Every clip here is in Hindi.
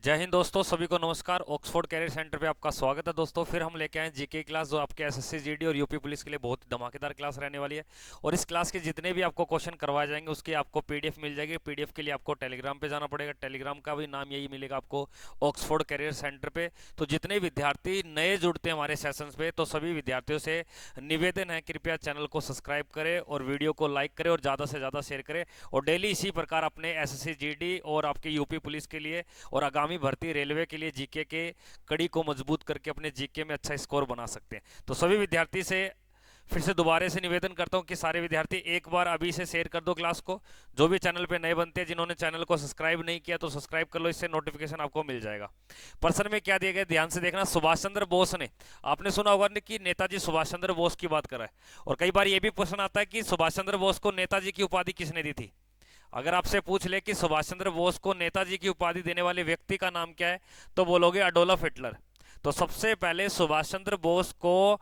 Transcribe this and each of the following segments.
जय हिंद दोस्तों, सभी को नमस्कार। ऑक्सफोर्ड कैरियर सेंटर पे आपका स्वागत है दोस्तों। फिर हम लेके आए जीके क्लास, जो आपके एसएससी जीडी और यूपी पुलिस के लिए बहुत ही धमाकेदार क्लास रहने वाली है। और इस क्लास के जितने भी आपको क्वेश्चन करवाए जाएंगे उसकी आपको पीडीएफ मिल जाएगी। पीडीएफ के लिए आपको टेलीग्राम पे जाना पड़ेगा। टेलीग्राम का भी नाम यही मिलेगा आपको, ऑक्सफोर्ड कैरियर सेंटर पे। तो जितने विद्यार्थी नए जुड़ते हैं हमारे सेशन पे, तो सभी विद्यार्थियों से निवेदन है, कृपया चैनल को सब्सक्राइब करें और वीडियो को लाइक करें और ज़्यादा से ज़्यादा शेयर करें। और डेली इसी प्रकार अपने एसएससी जीडी और आपके यूपी पुलिस के लिए और आगामी भर्ती रेलवे के लिए जीके के कड़ी को मजबूत करके अपने जीके में अच्छा स्कोर बना सकते हैं। तो सभी विद्यार्थी से फिर से दोबारा से निवेदन करता हूं कि सारे विद्यार्थी एक बार अभी से शेयर कर दो क्लास को। जो भी चैनल पे नए बनते हैं, जिन्होंने चैनल को सब्सक्राइब नहीं किया तो सब्सक्राइब कर लो, इससे नोटिफिकेशन आपको मिल जाएगा। प्रश्न में क्या दिया गया, ध्यान से देखना। सुभाष चंद्र बोस ने, आपने सुना होगा कि नेताजी सुभाष चंद्र बोस की बात कर रहा है। और कई बार यह भी प्रश्न आता है कि सुभाष चंद्र बोस को नेताजी की उपाधि किसने दी थी। अगर आपसे पूछ ले कि सुभाष चंद्र बोस को नेताजी की उपाधि देने वाले व्यक्ति का नाम क्या है, तो बोलोगे अडोल्फ हिटलर। तो सबसे पहले सुभाष चंद्र बोस को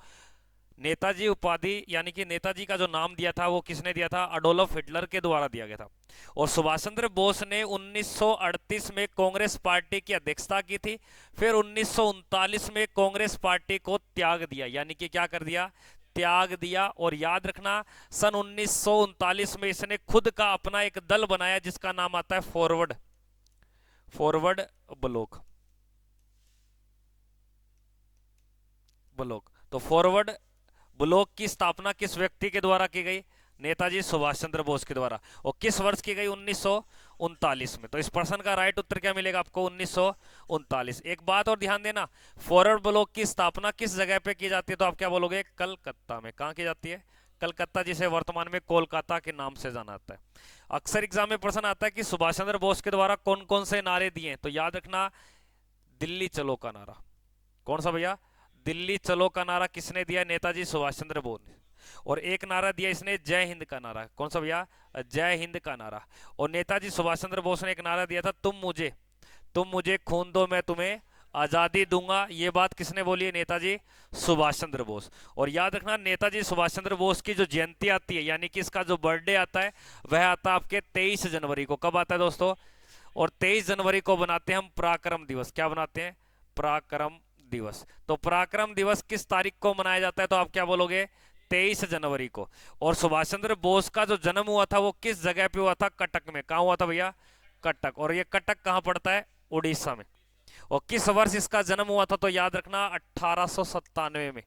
नेताजी उपाधि यानी कि नेताजी का जो नाम दिया था वो किसने दिया था, अडोल्फ हिटलर के द्वारा दिया गया था। और सुभाष चंद्र बोस ने 1938 में कांग्रेस पार्टी की अध्यक्षता की थी। फिर 1939 में कांग्रेस पार्टी को त्याग दिया, यानी कि क्या कर दिया, त्याग दिया। और याद रखना, सन 1939 में इसने खुद का अपना एक दल बनाया जिसका नाम आता है फॉरवर्ड फॉरवर्ड ब्लॉक ब्लॉक। तो फॉरवर्ड ब्लॉक की स्थापना किस व्यक्ति के द्वारा की गई, नेताजी सुभाष चंद्र बोस के द्वारा। और किस वर्ष की गई, 1939 में। तो इस प्रश्न का राइट उत्तर क्या मिलेगा आपको, 1939। एक बात और ध्यान देना, फॉरवर्ड ब्लॉक की स्थापना किस जगह पे की जाती है, तो आप क्या बोलोगे, कलकत्ता में। कहां की जाती है, कलकत्ता, जिसे वर्तमान में कोलकाता के नाम से जाना जाता है। अक्सर एग्जाम में प्रश्न आता है कि सुभाष चंद्र बोस के द्वारा कौन कौन से नारे दिए, तो याद रखना, दिल्ली चलो का नारा। कौन सा भैया, दिल्ली चलो का नारा किसने दिया, नेताजी सुभाष चंद्र बोस ने। और एक नारा दिया इसने जय हिंद का नारा। कौन सा भैया, जय हिंद का नारा। और नेताजी सुभाष चंद्र बोस ने एक नारा दिया था, तुम मुझे खून दो मैं तुम्हें आजादी दूंगा। ये बात किसने बोली है, नेताजी सुभाष चंद्र बोस। और याद रखना, नेताजी सुभाष चंद्र बोस की जो जयंती आती है, यानी कि इसका जो बर्थडे आता है, वह आता है आपके 23 जनवरी को। कब आता है दोस्तों, और 23 जनवरी को बनाते हैं हम पराक्रम दिवस। क्या बनाते हैं, पराक्रम दिवस। तो पराक्रम दिवस किस तारीख को मनाया जाता है, तो आप क्या बोलोगे, 23 जनवरी को। और सुभाष चंद्र बोस का जो जन्म हुआ था वो किस जगह पे हुआ था, कटक में। कहां हुआ था भैया, कटक। और ये कटक कहां पड़ता है, उड़ीसा में। और किस वर्ष इसका जन्म हुआ था, तो याद रखना 1897 में।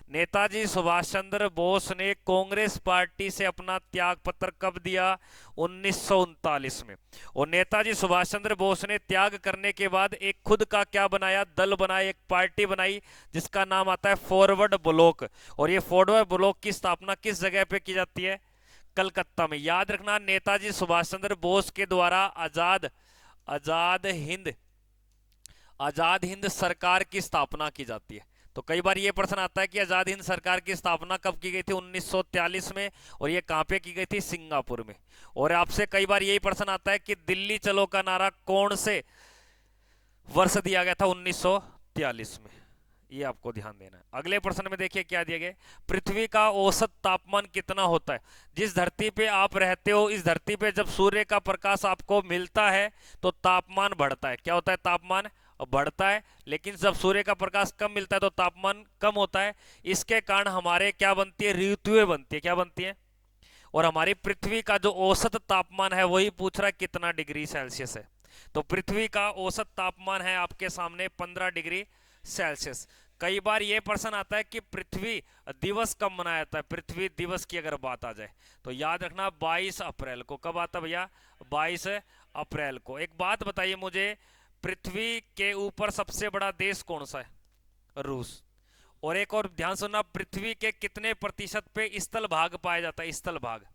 नेताजी सुभाष चंद्र बोस ने कांग्रेस पार्टी से अपना त्याग पत्र कब दिया, 1939 में। और नेताजी सुभाष चंद्र बोस ने त्याग करने के बाद एक खुद का क्या बनाया, दल बनाया, एक पार्टी बनाई जिसका नाम आता है फॉरवर्ड ब्लॉक। और ये फॉरवर्ड ब्लॉक की स्थापना किस जगह पे की जाती है, कलकत्ता में। याद रखना, नेताजी सुभाष चंद्र बोस के द्वारा आजाद आजाद हिंद आजाद हिंद सरकार की स्थापना की जाती है। तो कई बार ये प्रश्न आता है कि आजाद हिंद सरकार की स्थापना कब की गई थी, 1943 में। और ये कहां पे की गई थी, सिंगापुर में। और आपसे कई बार यही प्रश्न आता है कि दिल्ली चलो का नारा कौन से वर्ष दिया गया था, 1943 में। ये आपको ध्यान देना है। अगले प्रश्न में देखिए क्या दिया गया, पृथ्वी का औसत तापमान कितना होता है। जिस धरती पे आप रहते हो, इस धरती पे जब सूर्य का प्रकाश आपको मिलता है तो तापमान बढ़ता है। क्या होता है, तापमान बढ़ता है। लेकिन जब सूर्य का प्रकाश कम मिलता है तो तापमान कम होता है। इसके कारण हमारे क्या बनती है, ऋतुएं बनती है। क्या बनती है, और हमारी पृथ्वी का जो औसत तापमान है वही पूछ रहा है कितना डिग्री सेल्सियस है। तो पृथ्वी का औसत तापमान है आपके सामने 15 डिग्री सेल्सियस। कई बार यह प्रश्न आता है कि पृथ्वी दिवस कब मनाया जाता है। पृथ्वी दिवस की अगर बात आ जाए तो याद रखना 22 अप्रैल को। कब आता है भैया, 22 अप्रैल को। एक बात बताइए मुझे, पृथ्वी के ऊपर सबसे बड़ा देश कौन सा है, रूस। और एक और ध्यान सुनना, पृथ्वी के कितने प्रतिशत पे स्थल भाग पाया जाता है, स्थल भाग,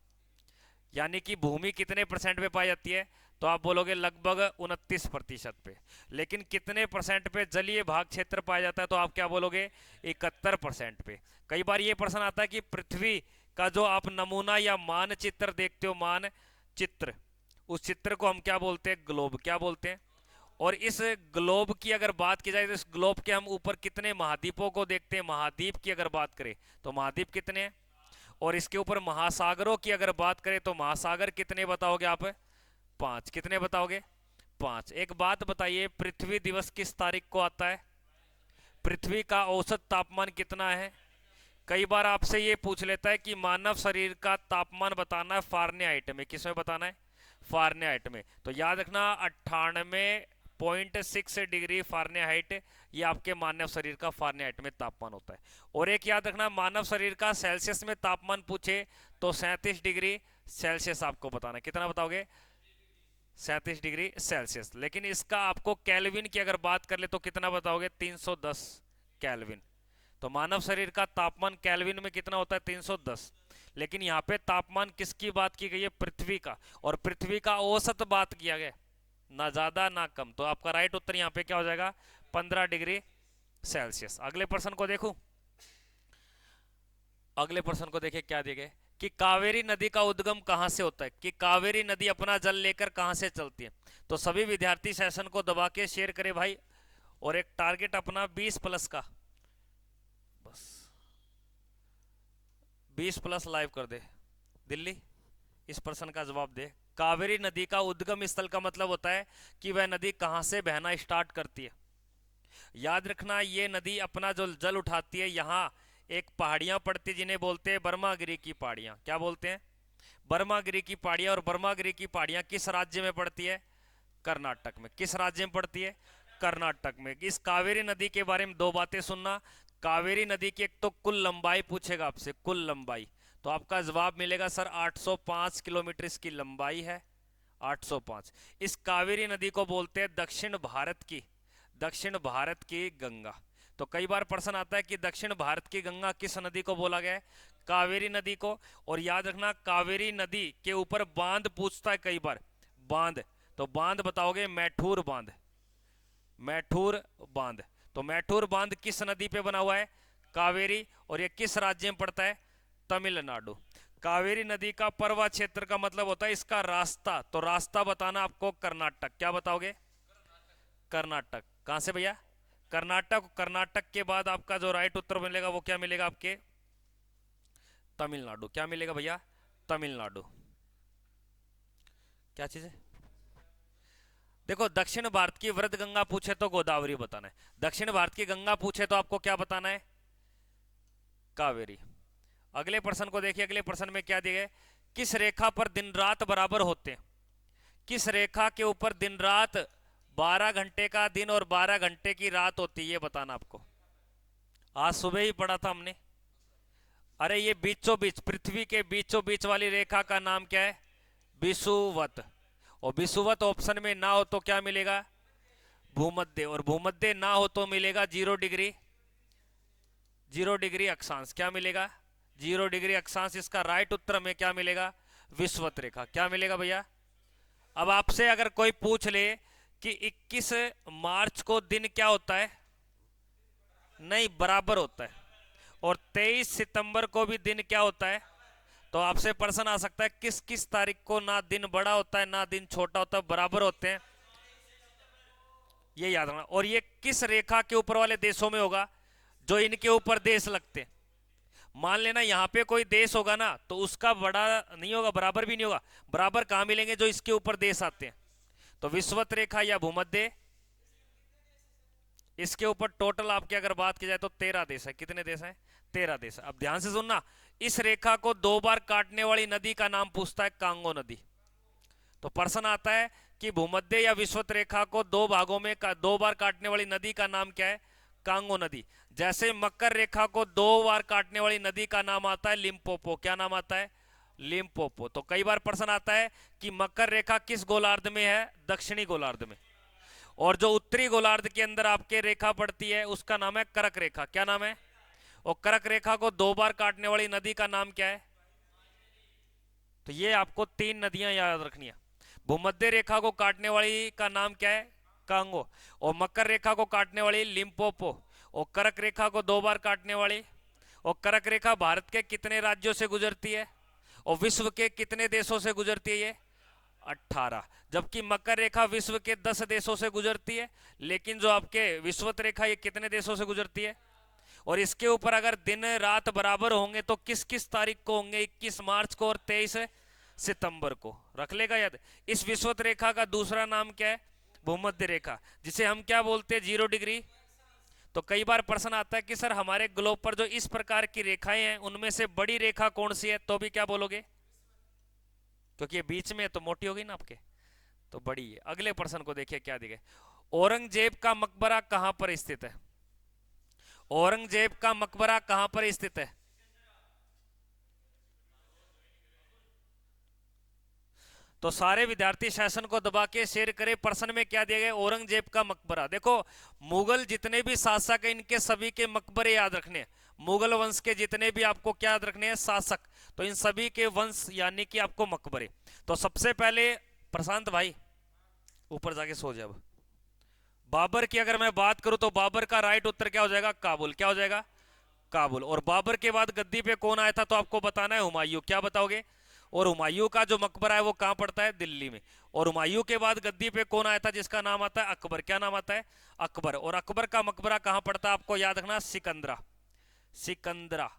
यानी कि भूमि कितने परसेंट पे पाई जाती है, तो आप बोलोगे लगभग 29% पे। लेकिन कितने परसेंट पे जलीय भाग क्षेत्र पाया जाता है, तो आप क्या बोलोगे, 71% पे। कई बार ये प्रश्न आता है कि पृथ्वी का जो आप नमूना या मानचित्र देखते हो, मानचित्र, उस चित्र को हम क्या बोलते हैं, ग्लोब। क्या बोलते हैं। और इस ग्लोब की अगर बात की जाए तो इस ग्लोब के हम ऊपर कितने महाद्वीपों को देखते हैं। महाद्वीप की अगर बात करें तो महाद्वीप कितने हैं। और इसके ऊपर महासागरों की अगर बात करें तो महासागर कितने बताओगे आप, 5। कितने बताओगे, 5। एक बात बताइए, पृथ्वी दिवस किस तारीख को आता है? पृथ्वी का औसत तापमान कितना है? कई बार आपसे ये पूछ लेता है कि मानव शरीर का तापमान बताना है फारेनहाइट में। किस में बताना है? फारेनहाइट में। तो याद रखना 98.6 डिग्री फारेनहाइट, ये आपके मानव शरीर का फारेनहाइट में तापमान होता है। और एक याद रखना, मानव शरीर का सेल्सियस में तापमान पूछे तो 37 डिग्री सेल्सियस आपको बताना है। कितना बताओगे? 37 डिग्री सेल्सियस। लेकिन इसका आपको केल्विन की अगर बात कर ले तो कितना बताओगे? 310 केल्विन। तो मानव शरीर का तापमान केल्विन में कितना होता है? 310। लेकिन यहाँ पे तापमान किसकी बात की गई है? पृथ्वी का। और पृथ्वी का औसत बात किया गया, ना ज्यादा ना कम। तो आपका राइट उत्तर यहाँ पे क्या हो जाएगा? 15 डिग्री सेल्सियस। अगले प्रश्न को देखूं। अगले प्रश्न को देखिए क्या दिए गए कि कावेरी नदी का उद्गम कहां से होता है? कि कावेरी नदी अपना जल लेकर कहां से चलती है? तो सभी विद्यार्थी सेशन को दबा के शेयर करें भाई, और एक टारगेट अपना 20+ का, बस 20+ लाइव कर दे दिल्ली। इस प्रश्न का जवाब दे। कावेरी नदी का उद्गम स्थल का मतलब होता है कि वह नदी कहां से बहना स्टार्ट करती है। याद रखना, ये नदी अपना जो जल उठाती है, यहाँ एक पहाड़ियां पड़ती जिन्हें बोलते हैं बर्मागिरी की पहाड़ियां। क्या बोलते हैं? बर्मागिरी की पहाड़ियां। और बर्मागिरी की पहाड़ियां किस राज्य में पड़ती है? कर्नाटक में। किस राज्य में पड़ती है? कर्नाटक में। इस कावेरी नदी के बारे में दो बातें सुनना। कावेरी नदी की एक तो कुल लंबाई पूछेगा आपसे, कुल लंबाई। तो आपका जवाब मिलेगा सर 805 किलोमीटर इसकी लंबाई है, 805। इस कावेरी नदी को बोलते हैं दक्षिण भारत की गंगा। तो कई बार प्रश्न आता है कि दक्षिण भारत की गंगा किस नदी को बोला गया है? कावेरी नदी को। और याद रखना, कावेरी नदी के ऊपर बांध पूछता है कई बार, बांध। तो बांध बताओगे? मैठूर बांध, मैठूर बांध। तो मैठूर बांध किस नदी पे बना हुआ है? कावेरी। और ये किस राज्य में पड़ता है? तमिलनाडु। कावेरी नदी का परवा क्षेत्र का मतलब होता है इसका रास्ता। तो रास्ता बताना आपको कर्नाटक। क्या बताओगे? कर्नाटक। कहां से भैया? कर्नाटक। कर्नाटक के बाद आपका जो राइट उत्तर मिलेगा वो क्या मिलेगा? आपके तमिलनाडु। क्या मिलेगा भैया? तमिलनाडु। क्या चीज है? देखो, दक्षिण भारत की वृद्ध गंगा पूछे तो गोदावरी बताना है, दक्षिण भारत की गंगा पूछे तो आपको क्या बताना है? कावेरी। अगले प्रश्न को देखिए। अगले प्रश्न में क्या दिया है? किस रेखा पर दिन रात बराबर होते हैं? किस रेखा के ऊपर दिन रात 12 घंटे का दिन और 12 घंटे की रात होती है? ये बताना आपको। आज सुबह ही पढ़ा था हमने। अरे ये बीचों बीच, पृथ्वी के बीचों बीच वाली रेखा का नाम क्या है? विषुवत। और विषुवत ऑप्शन में ना हो तो क्या मिलेगा? भूमध्य। और भूमध्य ना हो तो मिलेगा 0 डिग्री, 0 डिग्री अक्षांश। क्या मिलेगा? 0 डिग्री अक्षांश। इसका राइट उत्तर में क्या मिलेगा? विषुवत रेखा। क्या मिलेगा भैया? अब आपसे अगर कोई पूछ ले कि 21 मार्च को दिन क्या होता है? नहीं, बराबर होता है। और 23 सितंबर को भी दिन क्या होता है? तो आपसे प्रश्न आ सकता है किस किस तारीख को ना दिन बड़ा होता है ना दिन छोटा होता है, बराबर होते हैं। ये याद रखना। और ये किस रेखा के ऊपर वाले देशों में होगा? जो इनके ऊपर देश लगते हैं। मान लेना यहाँ पे कोई देश होगा ना, तो उसका बड़ा नहीं होगा, बराबर भी नहीं होगा। बराबर कहां मिलेंगे? जो इसके ऊपर देश आते हैं। तो विषुवत रेखा या भूमध्य, इसके ऊपर टोटल आपकी अगर बात की जाए तो 13 देश है। कितने देश हैं? 13 देश। अब ध्यान से सुनना, इस रेखा को 2 बार काटने वाली नदी का नाम पूछता है कांगो नदी। तो प्रश्न आता है कि भूमध्य या विषुवत रेखा को 2 भागों में 2 बार काटने वाली नदी का नाम क्या है? कांगो नदी। जैसे मकर रेखा को 2 बार काटने वाली नदी का नाम आता है लिम्पोपो। क्या नाम आता है? लिम्पोपो। तो कई बार प्रश्न आता है कि मकर रेखा किस गोलार्ध में है? दक्षिणी गोलार्ध में। और जो उत्तरी गोलार्ध के अंदर आपके रेखा पड़ती है उसका नाम है कर्क रेखा। क्या नाम है? और कर्क रेखा को 2 बार काटने वाली नदी का नाम क्या है? तो ये आपको 3 नदियां याद रखनी है। भूमध्य रेखा को काटने वाली का नाम क्या है? कांगो। और मकर रेखा को काटने वाली लिम्पोपो। और कर्क रेखा को 2 बार काटने वाली। और कर्क रेखा भारत के कितने राज्यों से गुजरती है? और विश्व के कितने देशों से गुजरती है? ये 18। जबकि मकर रेखा विश्व के 10 देशों से गुजरती है। लेकिन जो आपके विषुवत रेखा ये कितने देशों से गुजरती है? और इसके ऊपर अगर दिन रात बराबर होंगे तो किस किस तारीख को होंगे? 21 मार्च को और 23 सितंबर को। रख लेगा याद। इस विषुवत रेखा का दूसरा नाम क्या है? भूमध्य रेखा, जिसे हम क्या बोलते हैं 0 डिग्री। तो कई बार प्रश्न आता है कि सर हमारे ग्लोब पर जो इस प्रकार की रेखाएं हैं उनमें से बड़ी रेखा कौन सी है, तो भी क्या बोलोगे, क्योंकि ये बीच में है तो मोटी होगी ना आपके, तो बड़ी है। अगले प्रश्न को देखिए क्या दिखे। औरंगजेब का मकबरा कहां पर स्थित है? औरंगजेब का मकबरा कहां पर स्थित है? तो सारे विद्यार्थी सेशन को दबा के शेयर करें। प्रश्न में क्या दिया गया? औरंगजेब का मकबरा। देखो मुगल जितने भी शासक हैं इनके सभी के मकबरे याद रखने हैं। मुगल वंश के जितने भी आपको क्या याद रखने हैं? शासक। तो इन सभी के वंश यानी कि आपको मकबरे। तो सबसे पहले प्रशांत भाई ऊपर जाके सो जाए। बाबर की अगर मैं बात करूं तो बाबर का राइट उत्तर क्या हो जाएगा? काबुल। क्या हो जाएगा? काबुल। और बाबर के बाद गद्दी पे कौन आया था? तो आपको बताना है हुमायूं। क्या बताओगे? और हुमायूं का जो मकबरा है वो कहां पड़ता है? दिल्ली में। और हुमायूं के बाद गद्दी पे कौन आया था जिसका नाम आता है अकबर? क्या नाम आता है? अकबर। और अकबर का मकबरा कहां पड़ता है? आपको याद रखना, सिकंदरा। सिकंदरा।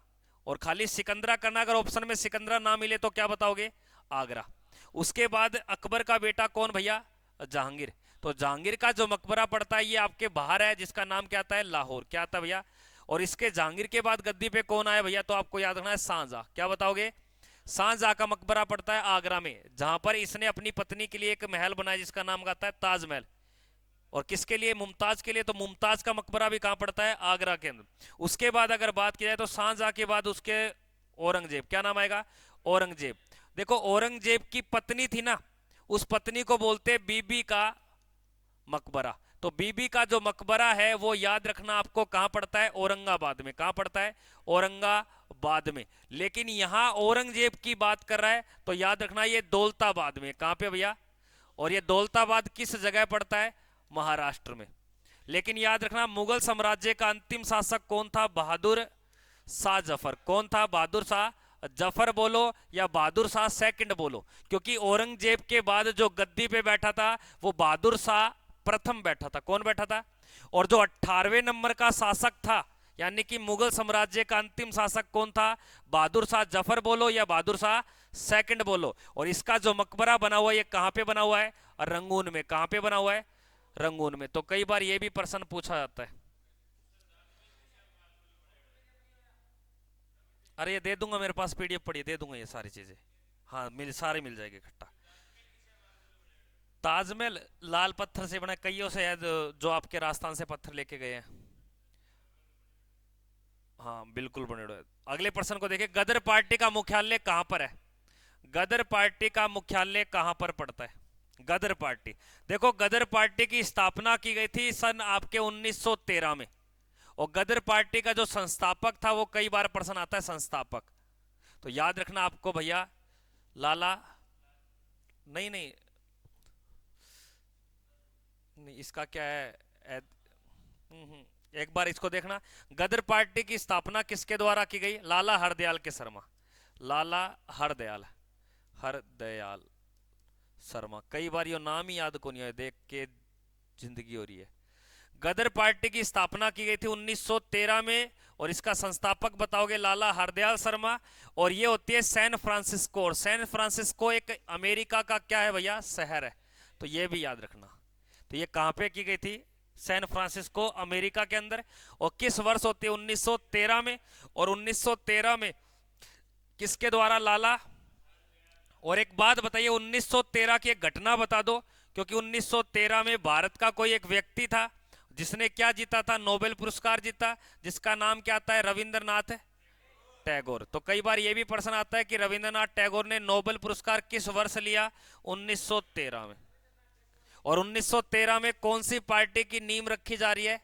और खाली सिकंदरा करना, अगर ऑप्शन में सिकंदरा ना मिले तो क्या बताओगे? आगरा। उसके बाद अकबर का बेटा कौन भैया? जहांगीर। तो जहांगीर का जो मकबरा पड़ता है ये आपके बाहर है, जिसका नाम क्या आता है? लाहौर। क्या आता है भैया? और इसके जहांगीर के बाद गद्दी पे कौन आया भैया? तो आपको याद रखना है शाहजहां। क्या बताओगे? शाहजहां का मकबरा पड़ता है आगरा में, जहां पर इसने अपनी पत्नी के लिए एक महल बनाया जिसका नाम आता है ताजमहल। और किसके लिए? मुमताज के लिए। तो मुमताज का मकबरा भी कहां पड़ता है? आगरा के अंदर। उसके बाद अगर बात की जाए तो शाहजहां के बाद उसके औरंगजेब। क्या नाम आएगा? औरंगजेब। देखो औरंगजेब की पत्नी थी ना, उस पत्नी को बोलते बीबी का मकबरा। तो बीबी का जो मकबरा है वो याद रखना आपको कहां पड़ता है? औरंगाबाद में। कहां पड़ता है? औरंगाबाद में। लेकिन यहां औरंगजेब की बात कर रहा है तो याद रखना ये दौलताबाद में। कहां पे भैया? और ये दौलताबाद किस जगह पड़ता है? महाराष्ट्र में। लेकिन याद रखना मुगल साम्राज्य का अंतिम शासक कौन था? बहादुर शाह जफर। कौन था? बहादुर शाह जफर बोलो या बहादुर शाह सेकंड बोलो, क्योंकि औरंगजेब के बाद जो गद्दी पे बैठा था वो बहादुर शाह प्रथम बैठा था। कौन बैठा था? और जो 18वें नंबर का शासक था यानी कि मुगल साम्राज्य का अंतिम शासक कौन था? बहादुर शाह जफर बोलो या बहादुर शाह सेकंड बोलो। और इसका जो मकबरा बना हुआ है ये कहां पे बना हुआ है? रंगून में। कहां पे बना हुआ है? रंगून में। तो कई बार ये भी प्रश्न पूछा जाता है। अरे ये दे दूंगा, मेरे पास पीडीएफ पड़ी है, दे दूंगा ये सारी चीजें। हाँ सारे मिल जाएगी इकट्ठा। ताजमहल लाल पत्थर से बना, कईयों से है जो आपके राजस्थान से पत्थर लेके गए हैं। हाँ बिल्कुल बने हुए। अगले प्रश्न को देखिए, गदर पार्टी का मुख्यालय कहां पर है? गदर पार्टी का मुख्यालय कहां पर पड़ता है? गदर पार्टी। देखो गदर पार्टी की स्थापना की गई थी सन आपके 1913 में। और गदर पार्टी का जो संस्थापक था वो कई बार प्रश्न आता है संस्थापक, तो याद रखना आपको भैया लाला, नहीं नहीं नहीं, इसका क्या है? एक बार इसको देखना। गदर पार्टी की स्थापना किसके द्वारा की गई? लाला हरदयाल के शर्मा। लाला हरदयाल, हरदयाल शर्मा। कई बार ये नाम ही याद को नहीं है, देख के जिंदगी हो रही है। गदर पार्टी की स्थापना की गई थी 1913 में और इसका संस्थापक बताओगे? लाला हरदयाल शर्मा। और ये होती है सैन फ्रांसिस्को। और सैन फ्रांसिस्को एक अमेरिका का क्या है भैया? शहर है। तो ये भी याद रखना। तो ये कहां पे की गई थी? सैन फ्रांसिस्को, अमेरिका के अंदर। और किस वर्ष होती है? 1913 में। और 1913 में किसके द्वारा? लाला। और एक बात बताइए, 1913 की एक घटना बता दो, क्योंकि 1913 में भारत का कोई एक व्यक्ति था जिसने क्या जीता था? नोबेल पुरस्कार जीता, जिसका नाम क्या आता है? रविंद्रनाथ टैगोर। तो कई बार यह भी प्रश्न आता है कि रविंद्रनाथ टैगोर ने नोबेल पुरस्कार किस वर्ष लिया? 1913 में। और 1913 में कौन सी पार्टी की नींव रखी जा रही है?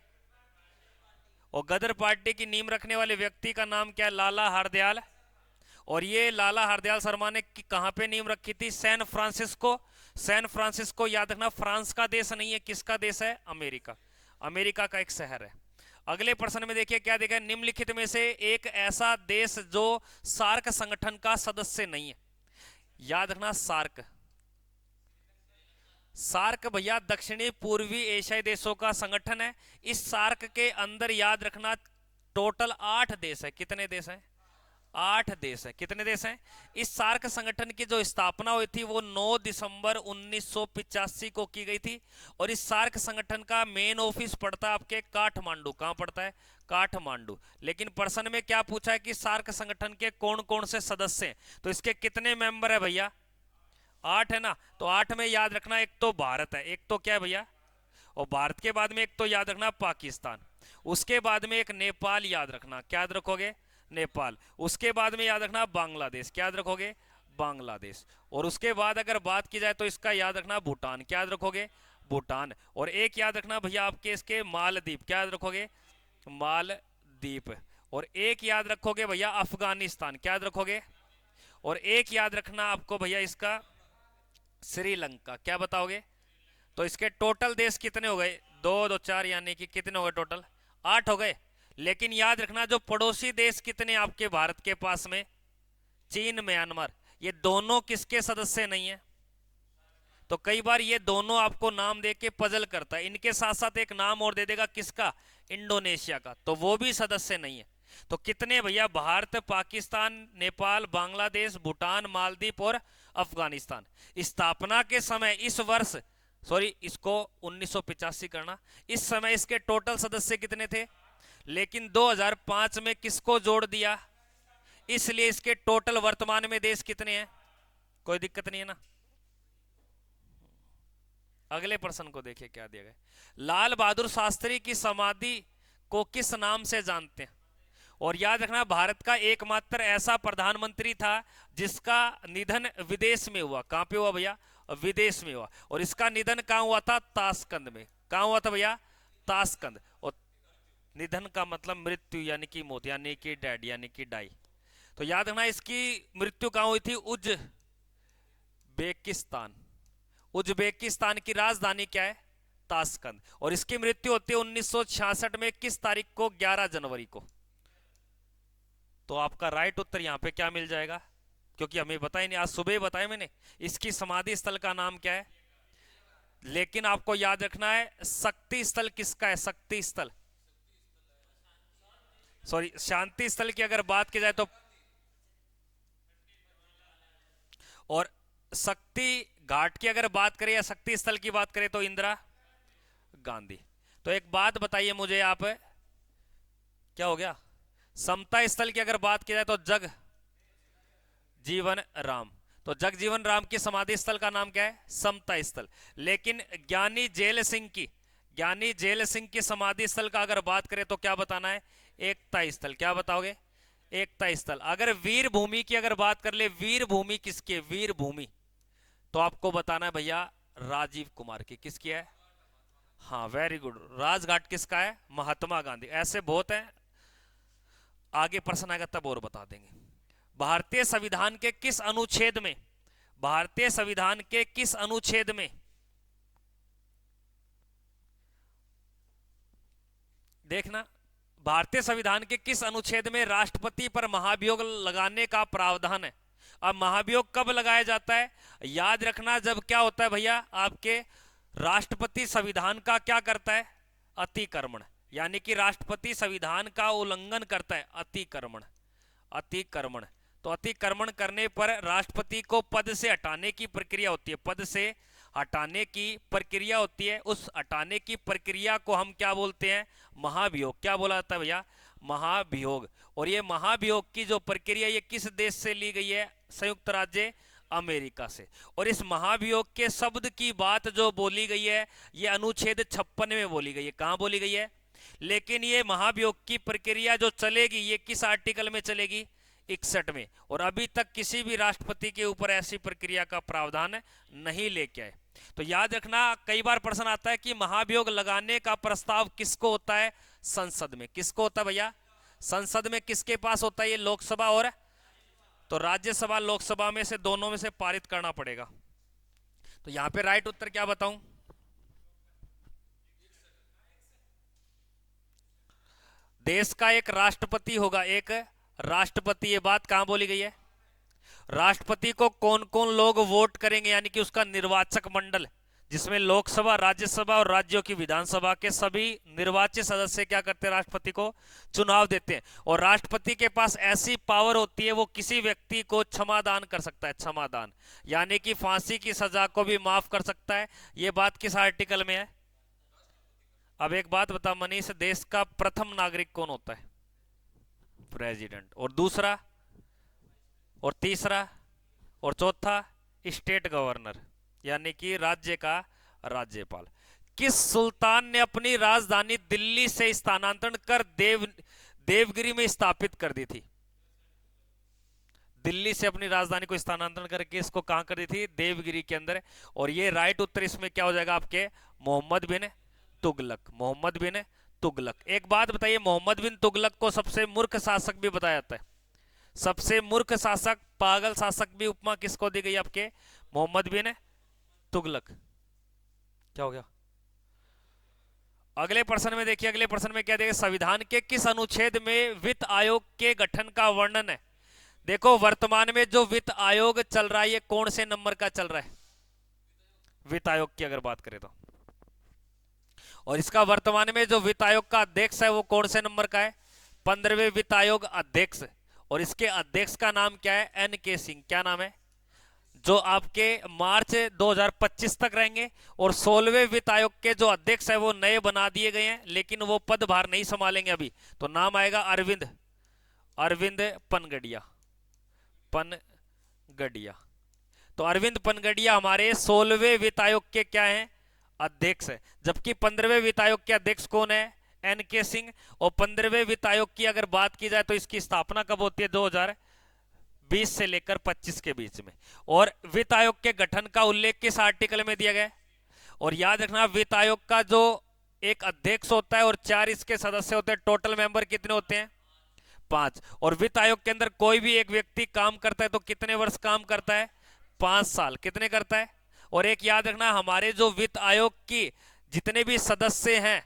और गदर पार्टी की नींव रखने वाले व्यक्ति का नाम क्या है? लाला हरदयाल। और ये लाला हरदयाल शर्मा ने कहां पे नींव रखी थी? San Francisco. सैन फ्रांसिस्को याद रखना फ्रांस का देश नहीं है, किसका देश है? अमेरिका। अमेरिका का एक शहर है। अगले प्रश्न में देखिए क्या देखा, निम्नलिखित में से एक ऐसा देश जो सार्क संगठन का सदस्य नहीं है। याद रखना सार्क। सार्क भैया दक्षिणी पूर्वी एशियाई देशों का संगठन है। इस सार्क के अंदर याद रखना टोटल 8 देश है। कितने देश हैं? 8 देश हैं। कितने देश हैं? इस सार्क संगठन की जो स्थापना हुई थी वो 9 दिसंबर 1985 को की गई थी। और इस सार्क संगठन का मेन ऑफिस पड़ता है आपके काठमांडू। कहां पड़ता है? काठमांडू। लेकिन प्रश्न में क्या पूछा है कि सार्क संगठन के कौन कौन से सदस्य हैं, तो इसके कितने मेंबर है भैया? 8 है ना। तो 8 में याद रखना एक तो भारत है, एक तो क्या है भैया, और भारत के बाद में एक तो याद रखना पाकिस्तान, उसके बाद में एक नेपाल याद रखना। क्या याद रखोगे? नेपाल। उसके बाद में याद रखना बांग्लादेश। क्या याद रखोगे? बांग्लादेश। और उसके बाद अगर बात की जाए तो इसका याद रखना भूटान। क्या याद रखोगे? भूटान। और एक याद रखना भैया आपके इसके मालदीप। क्या याद रखोगे? मालदीप। और एक याद रखोगे भैया अफगानिस्तान। क्या याद रखोगे? और एक याद रखना आपको भैया इसका श्रीलंका। क्या बताओगे? तो इसके टोटल देश कितने हो गए? 2 2 4 यानी कि कितने हो गए टोटल? 8 हो गए। लेकिन याद रखना जो पड़ोसी देश कितने आपके भारत के पास में? चीन, म्यांमार, ये दोनों किसके सदस्य नहीं है? तो कई बार ये दोनों आपको नाम दे के पजल करता है। इनके साथ साथ एक नाम और दे देगा, किसका? इंडोनेशिया का, तो वो भी सदस्य नहीं है। तो कितने भैया? भारत, पाकिस्तान, नेपाल, बांग्लादेश, भूटान, मालदीव और अफगानिस्तान। स्थापना के समय इस वर्ष, सॉरी इसको 1985 करना, इस समय इसके टोटल सदस्य कितने थे? लेकिन 2005 में किसको जोड़ दिया, इसलिए इसके टोटल वर्तमान में देश कितने हैं? कोई दिक्कत नहीं है ना। अगले प्रश्न को देखिए क्या दिया गया। लाल बहादुर शास्त्री की समाधि को किस नाम से जानते हैं? और याद रखना भारत का एकमात्र ऐसा प्रधानमंत्री था जिसका निधन विदेश में हुआ। कहां पे हुआ भैया? विदेश में हुआ। और इसका निधन कहां हुआ था? ताशकंद में। कहां हुआ था भैया? ताशकंद। और निधन का मतलब मृत्यु यानी कि मौत, यानी कि डेड, यानी कि डाई। तो याद रखना इसकी मृत्यु कहां हुई थी? उज्बेकिस्तान। उज्बेकिस्तान की राजधानी क्या है? ताशकंद। और इसकी मृत्यु होती है 1966 में। किस तारीख को? 11 जनवरी को। तो आपका राइट उत्तर यहां पे क्या मिल जाएगा? क्योंकि हमें बताया नहीं, आज सुबह बताया मैंने। इसकी समाधि स्थल का नाम क्या है? लेकिन आपको याद रखना है शक्ति स्थल किसका है? शक्ति स्थल, सॉरी शांति स्थल की अगर बात की जाए तो, और शक्ति घाट की अगर बात करें या शक्ति स्थल की बात करें तो इंदिरा गांधी। तो एक बात बताइए मुझे आप, क्या हो गया? समता स्थल की अगर बात की जाए तो जग जीवन राम। तो जग जीवन राम की समाधि स्थल का नाम क्या है? समता स्थल। लेकिन ज्ञानी जेल सिंह की, ज्ञानी जेल सिंह की समाधि स्थल का अगर बात करें तो क्या बताना है? एकता स्थल। क्या बताओगे? एकता स्थल। अगर वीर भूमि की अगर बात कर ले, वीर भूमि किसकी है? वीर भूमि, तो आपको बताना है भैया राजीव कुमार की। किसकी है? हाँ वेरी गुड। राजघाट किसका है? महात्मा गांधी। ऐसे बहुत है, आगे प्रश्न आएगा तब और बता देंगे। भारतीय संविधान के किस अनुच्छेद में, भारतीय संविधान के किस अनुच्छेद में, देखना, भारतीय संविधान के किस अनुच्छेद में राष्ट्रपति पर महाभियोग लगाने का प्रावधान है? अब महाभियोग कब लगाया जाता है? याद रखना जब क्या होता है भैया, आपके राष्ट्रपति संविधान का क्या करता है? अतिक्रमण। यानी कि राष्ट्रपति संविधान का उल्लंघन करता है, अतिक्रमण। अतिक्रमण। तो अतिक्रमण करने पर राष्ट्रपति को पद से हटाने की प्रक्रिया होती है, पद से हटाने की प्रक्रिया होती है। उस हटाने की प्रक्रिया को हम क्या बोलते हैं? महाभियोग। क्या बोला जाता है भैया? महाभियोग। और ये महाभियोग की जो प्रक्रिया ये किस देश से ली गई है? संयुक्त राज्य अमेरिका से। और इस महाभियोग के शब्द की बात जो बोली गई है ये अनुच्छेद 56 में बोली गई है। कहां बोली गई है? लेकिन ये महाभियोग की प्रक्रिया जो चलेगी ये किस आर्टिकल में चलेगी? 61 में। और अभी तक किसी भी राष्ट्रपति के ऊपर ऐसी प्रक्रिया का प्रावधान नहीं लेके आए। तो याद रखना कई बार प्रश्न आता है कि महाभियोग लगाने का प्रस्ताव किसको होता है? संसद में। किसको होता है भैया? संसद में। किसके पास होता है ये? लोकसभा और, तो राज्यसभा लोकसभा में से दोनों में से पारित करना पड़ेगा। तो यहां पे राइट उत्तर क्या बताऊं? देश का एक राष्ट्रपति होगा, एक राष्ट्रपति। ये बात कहां बोली गई है? राष्ट्रपति को कौन कौन लोग वोट करेंगे, यानी कि उसका निर्वाचक मंडल जिसमें लोकसभा, राज्यसभा और राज्यों की विधानसभा के सभी निर्वाचित सदस्य क्या करते हैं, राष्ट्रपति को चुनाव देते हैं। और राष्ट्रपति के पास ऐसी पावर होती है, वो किसी व्यक्ति को क्षमादान कर सकता है, क्षमादान, यानी कि फांसी की सजा को भी माफ कर सकता है। ये बात किस आर्टिकल में है? अब एक बात बता मनीष, देश का प्रथम नागरिक कौन होता है? प्रेसिडेंट। और दूसरा और तीसरा और चौथा स्टेट गवर्नर, यानी कि राज्य का राज्यपाल। किस सुल्तान ने अपनी राजधानी दिल्ली से स्थानांतरण कर देवगिरी में स्थापित कर दी थी? दिल्ली से अपनी राजधानी को स्थानांतरण करके इसको कहां कर दी थी? देवगिरी के अंदर। और ये राइट उत्तर इसमें क्या हो जाएगा आपके? मोहम्मद बिन तुगलक। मोहम्मद बिन तुगलक। एक बात बताइए, मोहम्मद बिन तुगलक को सबसे मूर्ख शासक भी बताया जाता है। सबसे मूर्ख शासक, पागल शासक भी उपमा किसको दी गई? आपके मोहम्मद बिन तुगलक। क्या हो गया? अगले प्रश्न में देखिए, अगले प्रश्न में क्या देगा? संविधान के किस अनुच्छेद में वित्त आयोग के गठन का वर्णन है? देखो वर्तमान में जो वित्त आयोग चल रहा है, ये कौन से नंबर का चल रहा है? वित्त आयोग की अगर बात करें तो, और इसका वर्तमान में जो वित्त आयोग का अध्यक्ष है वो कौन से नंबर का है? 15वें वित्त आयोग अध्यक्ष। और इसके अध्यक्ष का नाम क्या है? एन के सिंह। क्या नाम है? जो आपके मार्च 2025 तक रहेंगे। और 16वें वित्त आयोग के जो अध्यक्ष है वो नए बना दिए गए हैं, लेकिन वो पदभार नहीं संभालेंगे अभी। तो नाम आएगा अरविंद, अरविंद पनगड़िया, पनगड़िया। तो अरविंद पनगड़िया हमारे 16वें वित्त आयोग के क्या हैं? अध्यक्ष है। जबकि 15वें वित्त आयोग के अध्यक्ष कौन है? एन के सिंह। और 15वें वित्त आयोग की अगर बात की जाए तो इसकी स्थापना कब होती है? 2020 से लेकर 25 के बीच में। और वित्त आयोग के गठन का उल्लेख किस आर्टिकल में दिया गया? और याद रखना, वित्त आयोग का जो एक अध्यक्ष होता है और 4 इसके सदस्य होते हैं, टोटल मेंबर कितने होते हैं? 5। और वित्त आयोग के अंदर कोई भी एक व्यक्ति काम करता है तो कितने वर्ष काम करता है? 5 साल। कितने करता है? और एक याद रखना, हमारे जो वित्त आयोग की जितने भी सदस्य हैं,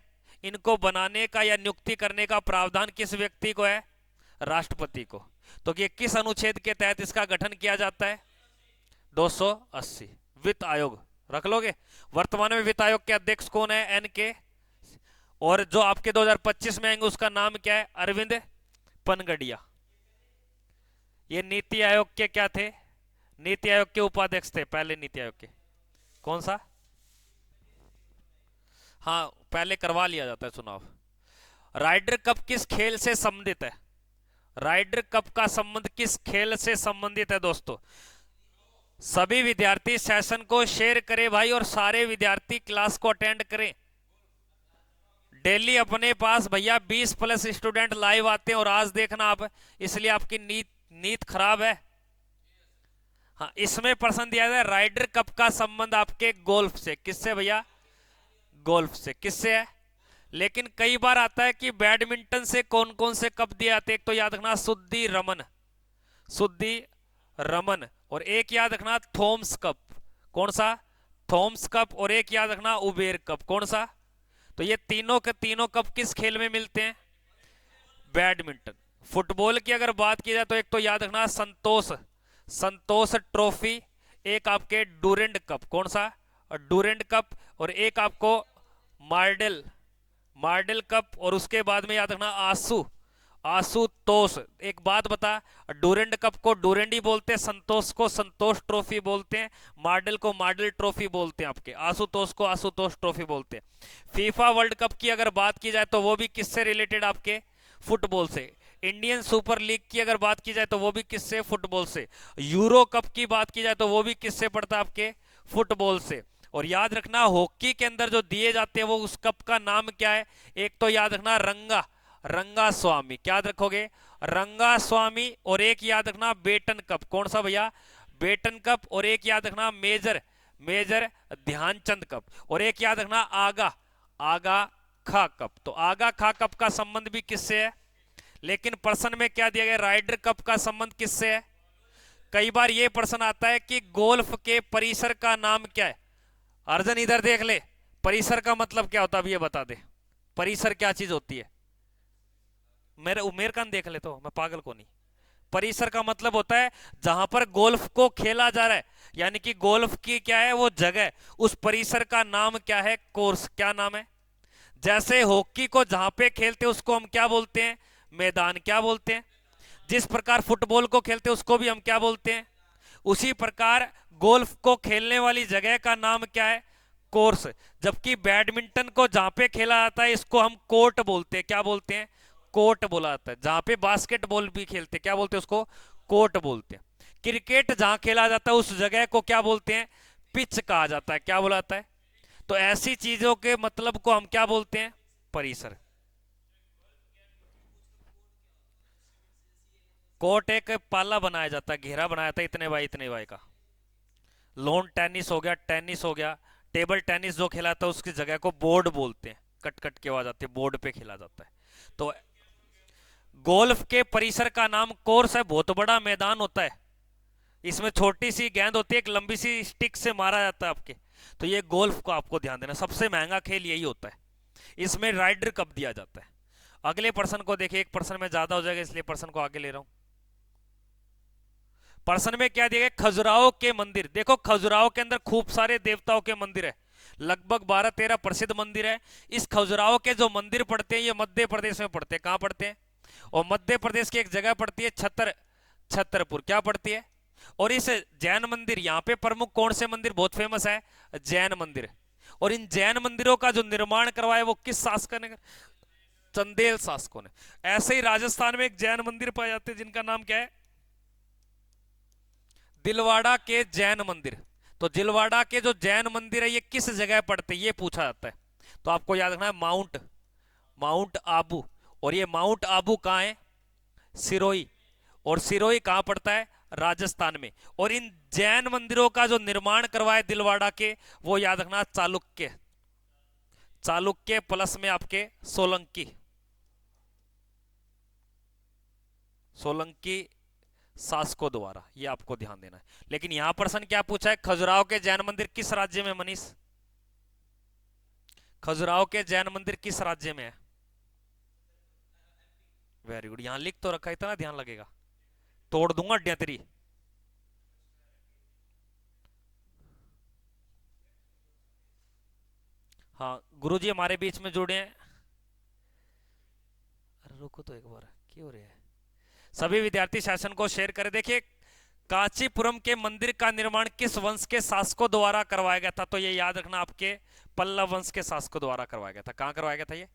इनको बनाने का या नियुक्ति करने का प्रावधान किस व्यक्ति को है? राष्ट्रपति को। तो ये किस अनुच्छेद के तहत इसका गठन किया जाता है? 280। वित्त आयोग रख लोगे। वर्तमान में वित्त आयोग के अध्यक्ष कौन है? एन के। और जो आपके 2025 में आएंगे उसका नाम क्या है? अरविंद पनगड़िया। ये नीति आयोग के क्या थे? नीति आयोग के उपाध्यक्ष थे, पहले नीति आयोग के। कौन सा? हाँ, पहले करवा लिया जाता है चुनाव। राइडर कप किस खेल से संबंधित है? राइडर कप का संबंध किस खेल से संबंधित है दोस्तों? सभी विद्यार्थी सेशन को शेयर करें भाई, और सारे विद्यार्थी क्लास को अटेंड करें। डेली अपने पास भैया 20+ स्टूडेंट लाइव आते हैं, और आज देखना आप, इसलिए आपकी नीत खराब है। हाँ, इसमें प्रश्न दिया है राइडर कप का संबंध आपके गोल्फ से। किससे भैया? गोल्फ से। किससे है? लेकिन कई बार आता है कि बैडमिंटन से कौन कौन से कप दिए जाते हैं? एक तो याद रखना सुद्दी रमन, सुद्दी रमन। और एक याद रखना थॉम्स कप। कौन सा? Thoms cup. और एक याद रखना उबेर कप। कौन सा? तो ये तीनों के तीनों कप किस खेल में मिलते हैं? बैडमिंटन। फुटबॉल की अगर बात की जाए तो एक तो याद रखना संतोष ट्रॉफी, एक आपके डूरेंट कप। कौन सा? Durand cup. और एक आपको मार्डेल कप। और उसके बाद में याद रखना आशुतोष। एक बात बता, डूरेंट कप को डूरेंडी बोलते हैं, संतोष को संतोष ट्रॉफी बोलते हैं, मार्डल को मार्डल ट्रॉफी बोलते हैं, आपके आशुतोष को आशुतोष ट्रॉफी बोलते हैं। फीफा वर्ल्ड कप की अगर बात की जाए तो वो भी किससे रिलेटेड? आपके फुटबॉल से। इंडियन सुपर लीग की अगर बात की जाए तो वो भी किससे? फुटबॉल से। यूरो कप की बात की जाए तो वो भी किससे पड़ता है? आपके फुटबॉल से। और याद रखना, हॉकी के अंदर जो दिए जाते हैं वो उस कप का नाम क्या है? एक तो याद रखना रंगा स्वामी। क्या याद रखोगे? रंगा स्वामी। और एक याद रखना बेटन कप। कौन सा भैया? Beighton cup. और एक याद रखना मेजर ध्यानचंद कप। और एक याद रखना आगा खा कप। तो आगा खा कप का संबंध भी किससे है? लेकिन प्रश्न में क्या दिया गया? राइडर कप का संबंध किससे है? कई बार यह प्रश्न आता है कि गोल्फ के परिसर का नाम क्या है? अर्जन इधर देख ले, परिसर का मतलब क्या होता है? अब ये बता दे, परिसर क्या चीज होती है? मेरे उमेर कान देख ले, तो मैं पागल को नहीं। परिसर का मतलब होता है जहां पर गोल्फ को खेला जा रहा है, यानी कि गोल्फ की क्या है वो जगह, उस परिसर का नाम क्या है, कोर्स, क्या नाम है। जैसे हॉकी को जहां पे खेलते हैं उसको हम क्या बोलते हैं, मैदान, क्या बोलते हैं। जिस प्रकार फुटबॉल को खेलते हैं उसको भी हम क्या बोलते हैं, उसी प्रकार गोल्फ को खेलने वाली जगह का नाम क्या है, कोर्स। जबकि बैडमिंटन को जहां पे खेला जाता है इसको हम कोर्ट बोलते हैं, क्या बोलते हैं, कोर्ट बोला जाता है। जहां पे बास्केटबॉल भी खेलते हैं क्या बोलते हैं उसको, कोर्ट बोलते हैं। क्रिकेट जहां खेला जाता है उस जगह को क्या बोलते हैं, पिच कहा जाता है, क्या बोला जाता है। तो ऐसी चीजों के मतलब को हम क्या बोलते हैं, परिसर। कोर्ट एक पाला बनाया जाता है, घेरा बनाया जाता है इतने बाई का। लॉन टेनिस हो गया, टेनिस हो गया, टेबल टेनिस जो खेला था उसकी जगह को बोर्ड बोलते हैं, कट कट के आवाज आती है, बोर्ड पे खेला जाता है। तो गोल्फ के परिसर का नाम कोर्स है, बहुत बड़ा मैदान होता है, इसमें छोटी सी गेंद होती है, एक लंबी सी स्टिक से मारा जाता है आपके। तो ये गोल्फ को आपको ध्यान देना, सबसे महंगा खेल यही होता है। इसमें राइडर कप दिया जाता है। अगले पर्सन को देखिए, एक पर्सन में ज्यादा हो जाएगा इसलिए पर्सन को आगे ले रहा हूं। पर्सन में क्या दिया गया, खजुराहो के मंदिर। देखो खजुराहो के अंदर खूब सारे देवताओं के मंदिर है, लगभग 12-13 प्रसिद्ध मंदिर है। इस खजुराहो के जो मंदिर पड़ते हैं ये मध्य प्रदेश में पड़ते हैं, कहां पड़ते हैं, और मध्य प्रदेश की एक जगह पड़ती है छतरपुर, क्या पड़ती है। और इस जैन मंदिर, यहाँ पे प्रमुख कौन से मंदिर बहुत फेमस है, जैन मंदिर। और इन जैन मंदिरों का जो निर्माण करवाया वो किस शासक ने, चंदेल शासकों ने। ऐसे ही राजस्थान में एक जैन मंदिर पाए जाते हैं जिनका नाम क्या है, दिलवाड़ा के जैन मंदिर। तो दिलवाड़ा के जो जैन मंदिर है ये किस जगह पड़ते हैं ये पूछा जाता है। तो आपको याद रखना है माउंट माउंट आबू। और ये माउंट आबू कहाँ है, सिरोही। और सिरोही कहां पड़ता है, राजस्थान में। और इन जैन मंदिरों का जो निर्माण करवाए दिलवाड़ा के, वो याद रखना चालुक्य, चालुक्य प्लस में आपके सोलंकी, सोलंकी शासकों द्वारा, ये आपको ध्यान देना है। लेकिन यहां प्रश्न क्या पूछा है, खजुराहो के जैन मंदिर किस राज्य में, मनीष, खजुराहो के जैन मंदिर किस राज्य में है। वेरी गुड, यहां लिख तो रखा है, इतना ध्यान लगेगा, तोड़ दूंगा अड्डियां तेरी। हाँ गुरुजी हमारे बीच में जुड़े हैं। अरे रुको तो एक बार, क्यों रहे हैं। सभी विद्यार्थी शासन को शेयर करें। देखिए कांचीपुरम के मंदिर का निर्माण किस वंश के शासकों द्वारा करवाया गया था, तो ये याद रखना आपके पल्लव वंश के शासकों द्वारा करवाया गया था। कहां करवाया गया था ये।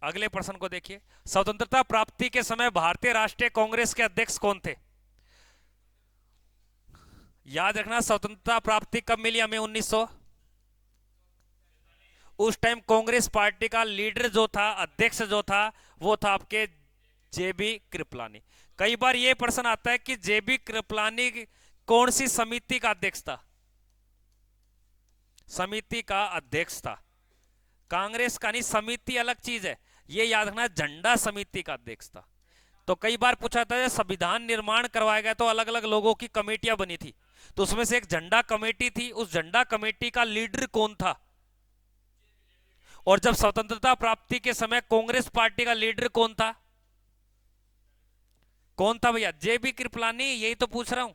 अगले प्रश्न को देखिए, स्वतंत्रता प्राप्ति के समय भारतीय राष्ट्रीय कांग्रेस के अध्यक्ष कौन थे। याद रखना स्वतंत्रता प्राप्ति कब मिली हमें, 1900। उस टाइम कांग्रेस पार्टी का लीडर जो था, अध्यक्ष जो था, वो था आपके जेबी कृपलानी। कई बार ये प्रश्न आता है कि जेबी कृपलानी कौन सी समिति का अध्यक्ष था, समिति का अध्यक्ष था। कांग्रेस का नहीं, समिति अलग चीज है, ये याद रखना, झंडा समिति का अध्यक्ष था। तो कई बार पूछा था संविधान निर्माण करवाया गया तो अलग अलग लोगों की कमेटियां बनी थी, तो उसमें से एक झंडा कमेटी थी, उस झंडा कमेटी का लीडर कौन था। और जब स्वतंत्रता प्राप्ति के समय कांग्रेस पार्टी का लीडर कौन था, कौन था भैया, जेबी कृपलानी, यही तो पूछ रहा हूं।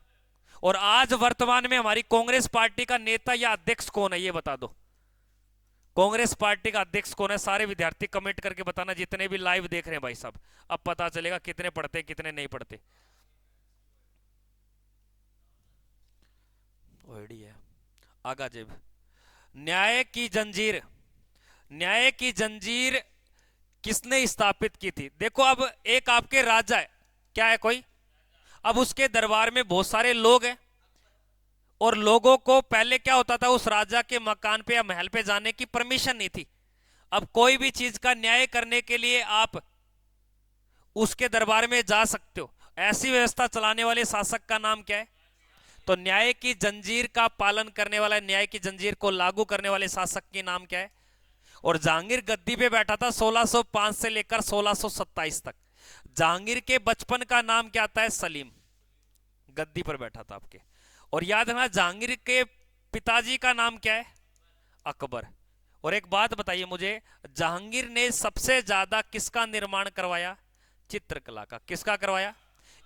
और आज वर्तमान में हमारी कांग्रेस पार्टी का नेता या अध्यक्ष कौन है ये बता दो, कांग्रेस पार्टी का अध्यक्ष कौन है। सारे विद्यार्थी कमेंट करके बताना, जितने भी लाइव देख रहे हैं भाई साहब, अब पता चलेगा कितने पढ़ते कितने नहीं पढ़ते। है आगा जेब। न्याय की जंजीर, न्याय की जंजीर किसने स्थापित की थी। देखो अब एक आपके राजा है, क्या है कोई, अब उसके दरबार में बहुत सारे लोग हैं, और लोगों को पहले क्या होता था, उस राजा के मकान पे या महल पे जाने की परमिशन नहीं थी। अब कोई भी चीज का न्याय करने के लिए आप उसके दरबार में जा सकते हो। ऐसी व्यवस्था चलाने वाले शासक का नाम क्या है, तो न्याय की जंजीर का पालन करने वाला, न्याय की जंजीर को लागू करने वाले शासक के नाम क्या है। और जहांगीर गद्दी पे बैठा था 1605 से लेकर 1627 तक। जहांगीर के बचपन का नाम क्या आता है, सलीम, गद्दी पर बैठा था आपके। और याद रखना जहांगीर के पिताजी का नाम क्या है, अकबर। और एक बात बताइए मुझे, जहांगीर ने सबसे ज्यादा किसका निर्माण करवाया, चित्रकला का। किसका करवाया?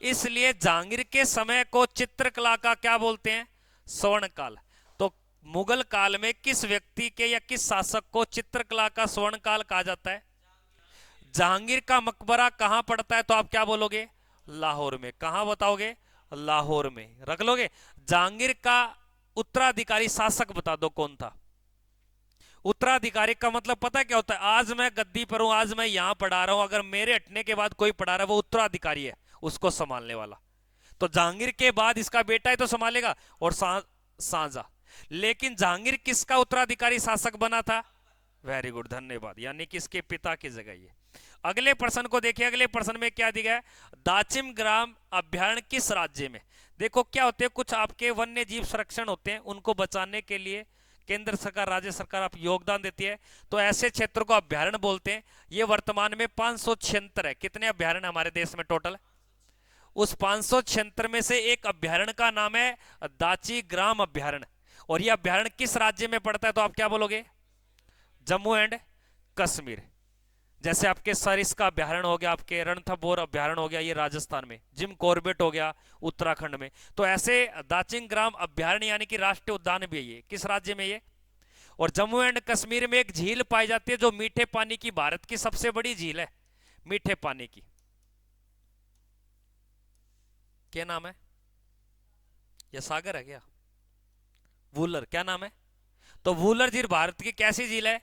इसलिए जहांगीर के समय को चित्रकला का क्या बोलते हैं? स्वर्ण काल। तो मुगल काल में किस व्यक्ति के या किस शासक को चित्रकला का स्वर्ण काल कहा जाता है? जहांगीर का मकबरा कहां पड़ता है? तो आप क्या बोलोगे? लाहौर में। कहां बताओगे? लाहौर में। रख लोगे। जहांगीर का उत्तराधिकारी शासक बता दो कौन था? उत्तराधिकारी का मतलब पता है क्या होता है? आज मैं गद्दी पर हूं, आज मैं यहां पढ़ा रहा हूं, अगर मेरे हटने के बाद कोई पढ़ा रहा है, वो उत्तराधिकारी है, उसको संभालने वाला। तो जहांगीर के बाद इसका बेटा ही तो संभालेगा, और शाहजहां। लेकिन जहांगीर किसका उत्तराधिकारी शासक बना था? वेरी गुड, धन्यवाद। यानी कि इसके पिता की जगह ये। अगले प्रश्न को देखिए। अगले प्रश्न में क्या दिया है? दाचिम ग्राम अभ्यारण्य किस राज्य में? देखो क्या होते हैं, कुछ आपके वन्य जीव संरक्षण होते हैं, उनको बचाने के लिए केंद्र सरकार, राज्य सरकार आप योगदान देती है, तो ऐसे क्षेत्र को अभ्यारण्य बोलते हैं। ये वर्तमान में 576 है। कितने अभ्यारण्य हमारे देश में टोटल? उस 576 में से एक अभ्यारण्य का नाम है दाची ग्राम अभ्यारण्य। और यह अभ्यारण्य किस राज्य में पड़ता है? तो आप क्या बोलोगे? जम्मू एंड कश्मीर। जैसे आपके सरिस्का अभ्यारण्य हो गया, आपके रणथंभौर अभ्यारण्य हो गया, ये राजस्थान में। जिम कॉर्बेट हो गया उत्तराखंड में। तो ऐसे दाचिंग ग्राम अभ्यारण्य यानी कि राष्ट्रीय उद्यान भी है ये। किस राज्य में ये? और जम्मू एंड कश्मीर में एक झील पाई जाती है जो मीठे पानी की, भारत की सबसे बड़ी झील है मीठे पानी की। क्या नाम है? यह सागर है क्या? वूलर। क्या नाम है? तो वूलर झील भारत की कैसी झील है?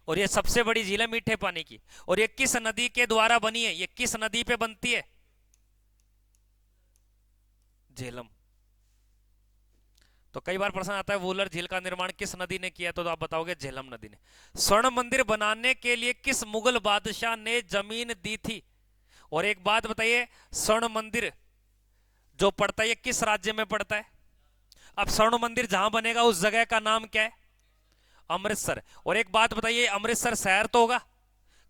और ये सबसे बड़ी झील है मीठे पानी की। और ये किस नदी के द्वारा बनी है? ये किस नदी पे बनती है? झेलम। तो कई बार प्रश्न आता है वूलर झील का निर्माण किस नदी ने किया? तो आप बताओगे झेलम नदी ने। स्वर्ण मंदिर बनाने के लिए किस मुगल बादशाह ने जमीन दी थी? और एक बात बताइए, स्वर्ण मंदिर जो पड़ता है किस राज्य में पड़ता है? अब स्वर्ण मंदिर जहां बनेगा उस जगह का नाम क्या है? अमृतसर। और एक बात बताइए, अमृतसर शहर तो होगा।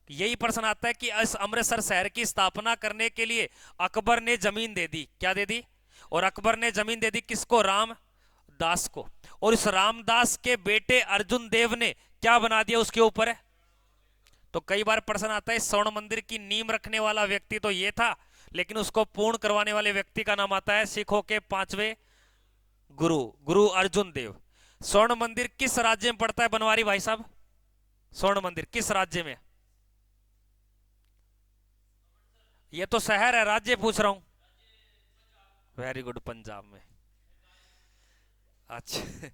यही प्रश्न आता है कि इस अमृतसर शहर की स्थापना करने के लिए अकबर ने जमीन दे दी। क्या दे दी? और अकबर ने जमीन दे दी किसको? रामदास को। और इस रामदास के बेटे अर्जुन देव ने क्या बना दिया उसके ऊपर है? तो कई बार प्रश्न आता है स्वर्ण मंदिर की नींव रखने वाला व्यक्ति तो ये था, लेकिन उसको पूर्ण करवाने वाले व्यक्ति का नाम आता है सिखों के 5वें गुरु, गुरु अर्जुन देव। स्वर्ण मंदिर किस राज्य में पड़ता है बनवारी भाई साहब? स्वर्ण मंदिर किस राज्य में? ये तो शहर है, राज्य पूछ रहा हूं। वेरी गुड, पंजाब में। अच्छा,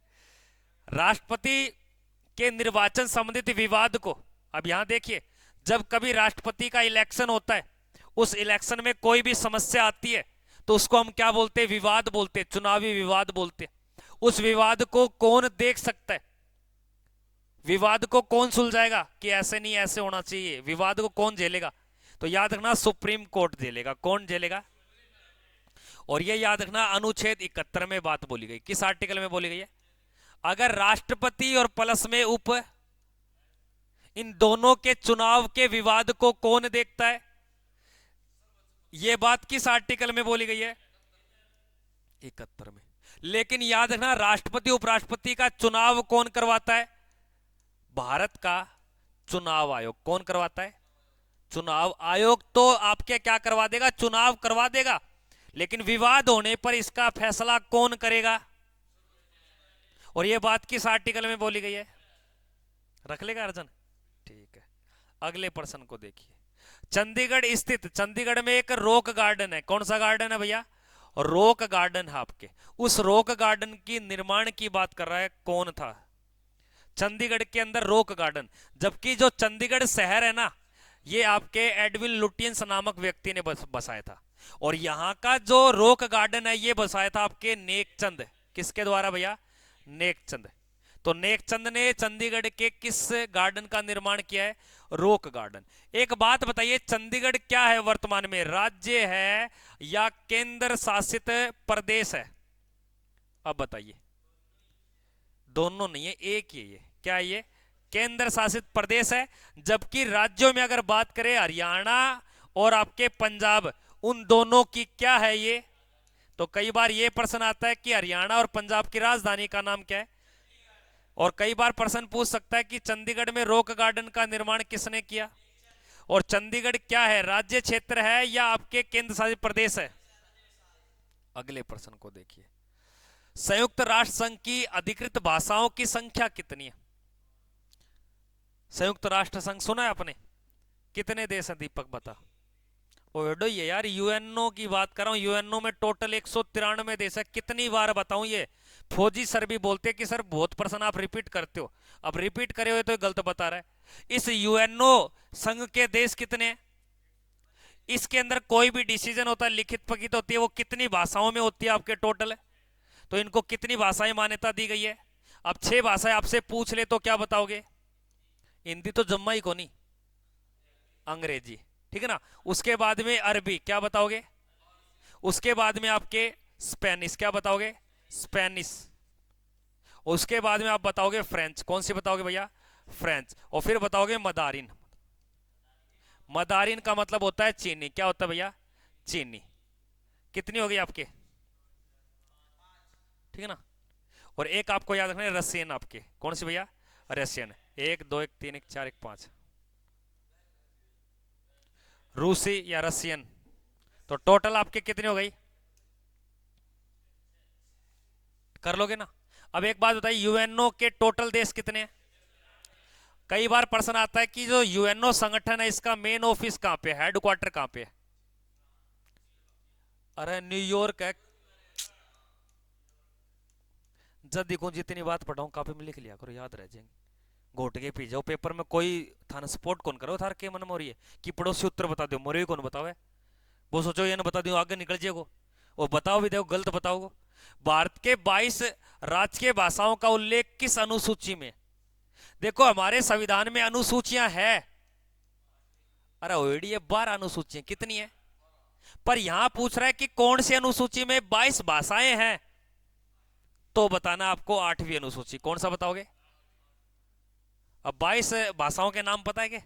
राष्ट्रपति के निर्वाचन संबंधित विवाद को, अब यहां देखिए, जब कभी राष्ट्रपति का इलेक्शन होता है, उस इलेक्शन में कोई भी समस्या आती है तो उसको हम क्या बोलते हैं? विवाद बोलते हैं, चुनावी विवाद बोलते हैं। उस विवाद को कौन देख सकता है? विवाद को कौन सुलझाएगा कि ऐसे नहीं ऐसे होना चाहिए? विवाद को कौन झेलेगा? तो याद रखना सुप्रीम कोर्ट झेलेगा। कौन झेलेगा? और ये याद रखना अनुच्छेद 71 में बात बोली गई। किस आर्टिकल में बोली गई है? अगर राष्ट्रपति और प्लस में उप, इन दोनों के चुनाव के विवाद को कौन देखता है? यह बात किस आर्टिकल में बोली गई है? 71 में। लेकिन याद रखना राष्ट्रपति उपराष्ट्रपति का चुनाव कौन करवाता है? भारत का चुनाव आयोग। कौन करवाता है? चुनाव आयोग तो आपके क्या करवा देगा? चुनाव करवा देगा। लेकिन विवाद होने पर इसका फैसला कौन करेगा? और यह बात किस आर्टिकल में बोली गई है? रख लेगा अर्जन? ठीक है। अगले प्रश्न को देखिए। चंडीगढ़ स्थित, चंडीगढ़ में एक रॉक गार्डन है। कौन सा गार्डन है भैया? रॉक गार्डन है आपके। उस रॉक गार्डन की निर्माण की बात कर रहा है, कौन था? चंडीगढ़ के अंदर रॉक गार्डन। जबकि जो चंडीगढ़ शहर है ना, ये आपके एडविन लुटियंस नामक व्यक्ति ने बसाया था। और यहां का जो रॉक गार्डन है ये बसाया था आपके नेकचंद। किसके द्वारा भैया? नेकचंद। तो नेकचंद ने चंडीगढ़ के किस गार्डन का निर्माण किया है? Rock garden. एक बात बताइए, चंडीगढ़ क्या है वर्तमान में? राज्य है या केंद्र शासित प्रदेश है? अब बताइए। दोनों नहीं है, एक ही है ये। क्या है ये? केंद्र शासित प्रदेश है। जबकि राज्यों में अगर बात करें हरियाणा और आपके पंजाब, उन दोनों की क्या है ये? तो कई बार ये प्रश्न आता है कि हरियाणा और पंजाब की राजधानी का नाम क्या है? और कई बार प्रश्न पूछ सकता है कि चंडीगढ़ में रॉक गार्डन का निर्माण किसने किया? और चंडीगढ़ क्या है, राज्य क्षेत्र है या आपके केंद्र शासित प्रदेश है? अगले प्रश्न को देखिए, संयुक्त राष्ट्र संघ की अधिकृत भाषाओं की संख्या कितनी है? संयुक्त राष्ट्र संघ सुना है आपने? कितने देश हैं दीपक बता। ओडो ये यार यूएनओ की बात कर रहा हूं, यूएनओ में टोटल 193 देश है। कितनी बार बताऊं, ये फौजी सर भी बोलते कि सर बहुत प्रश्न आप रिपीट करते हो। अब रिपीट करे हुए तो गलत बता रहा है। इस यूएनओ संघ के देश कितने हैं? इसके अंदर कोई भी डिसीजन होता है, लिखित पखित होती है, वो कितनी भाषाओं में होती है आपके टोटल है? तो इनको कितनी भाषाएं मान्यता दी गई है? अब 6 भाषाएं आपसे पूछ ले तो क्या बताओगे? हिंदी तो जम्मा ही को नहीं, अंग्रेजी, ठीक है ना। उसके बाद में अरबी, क्या बताओगे? उसके बाद में आपके स्पेनिश, क्या बताओगे? स्पेनिश। उसके बाद में आप बताओगे फ्रेंच, कौन सी बताओगे भैया? फ्रेंच। और फिर बताओगे मदारिन। मदारिन का मतलब होता है चीनी, क्या होता है भैया? चीनी। कितनी हो गई आपके? ठीक है ना। और एक आपको याद रखना है रशियन, आपके कौन सी भैया? रशियन। 1 2 1 3 1 4 1 5, रूसी या रशियन। तो टोटल आपके कितनी हो गई? कर लोगे ना। अब एक बात बताइए, यूएनओ के टोटल देश कितने हैं? कई बार प्रश्न आता है कि जो यूएनओ संगठन है इसका मेन ऑफिस कहां पे है, हेडक्वार्टर कहां पे है? अरे न्यूयॉर्क है। जब देखो जितनी बात पढ़ाऊं काफी में लिख लिया करो, याद रह जाएंगे। घोट के पी जाओ पेपर में, कोई थाना सपोर्ट कौन करो थार के मन में हो रही है कि पड़ोसी उत्तर बता दो, मोरे कौन बताओ है? वो सोचो ये ना बता दो आगे निकल जाएगो। वो बताओ भी दो, गलत बताओ। भारत के 22 राजकीय भाषाओं का उल्लेख किस अनुसूची में? देखो हमारे संविधान में अनुसूचियां है, अरे ओडी ये 12 अनुसूचियां कितनी है, पर यहां पूछ रहा है कि कौन सी अनुसूची में 22 भाषाएं हैं। तो बताना आपको 8वीं अनुसूची, कौन सा बताओगे? अब 22 भाषाओं के नाम पता है क्या?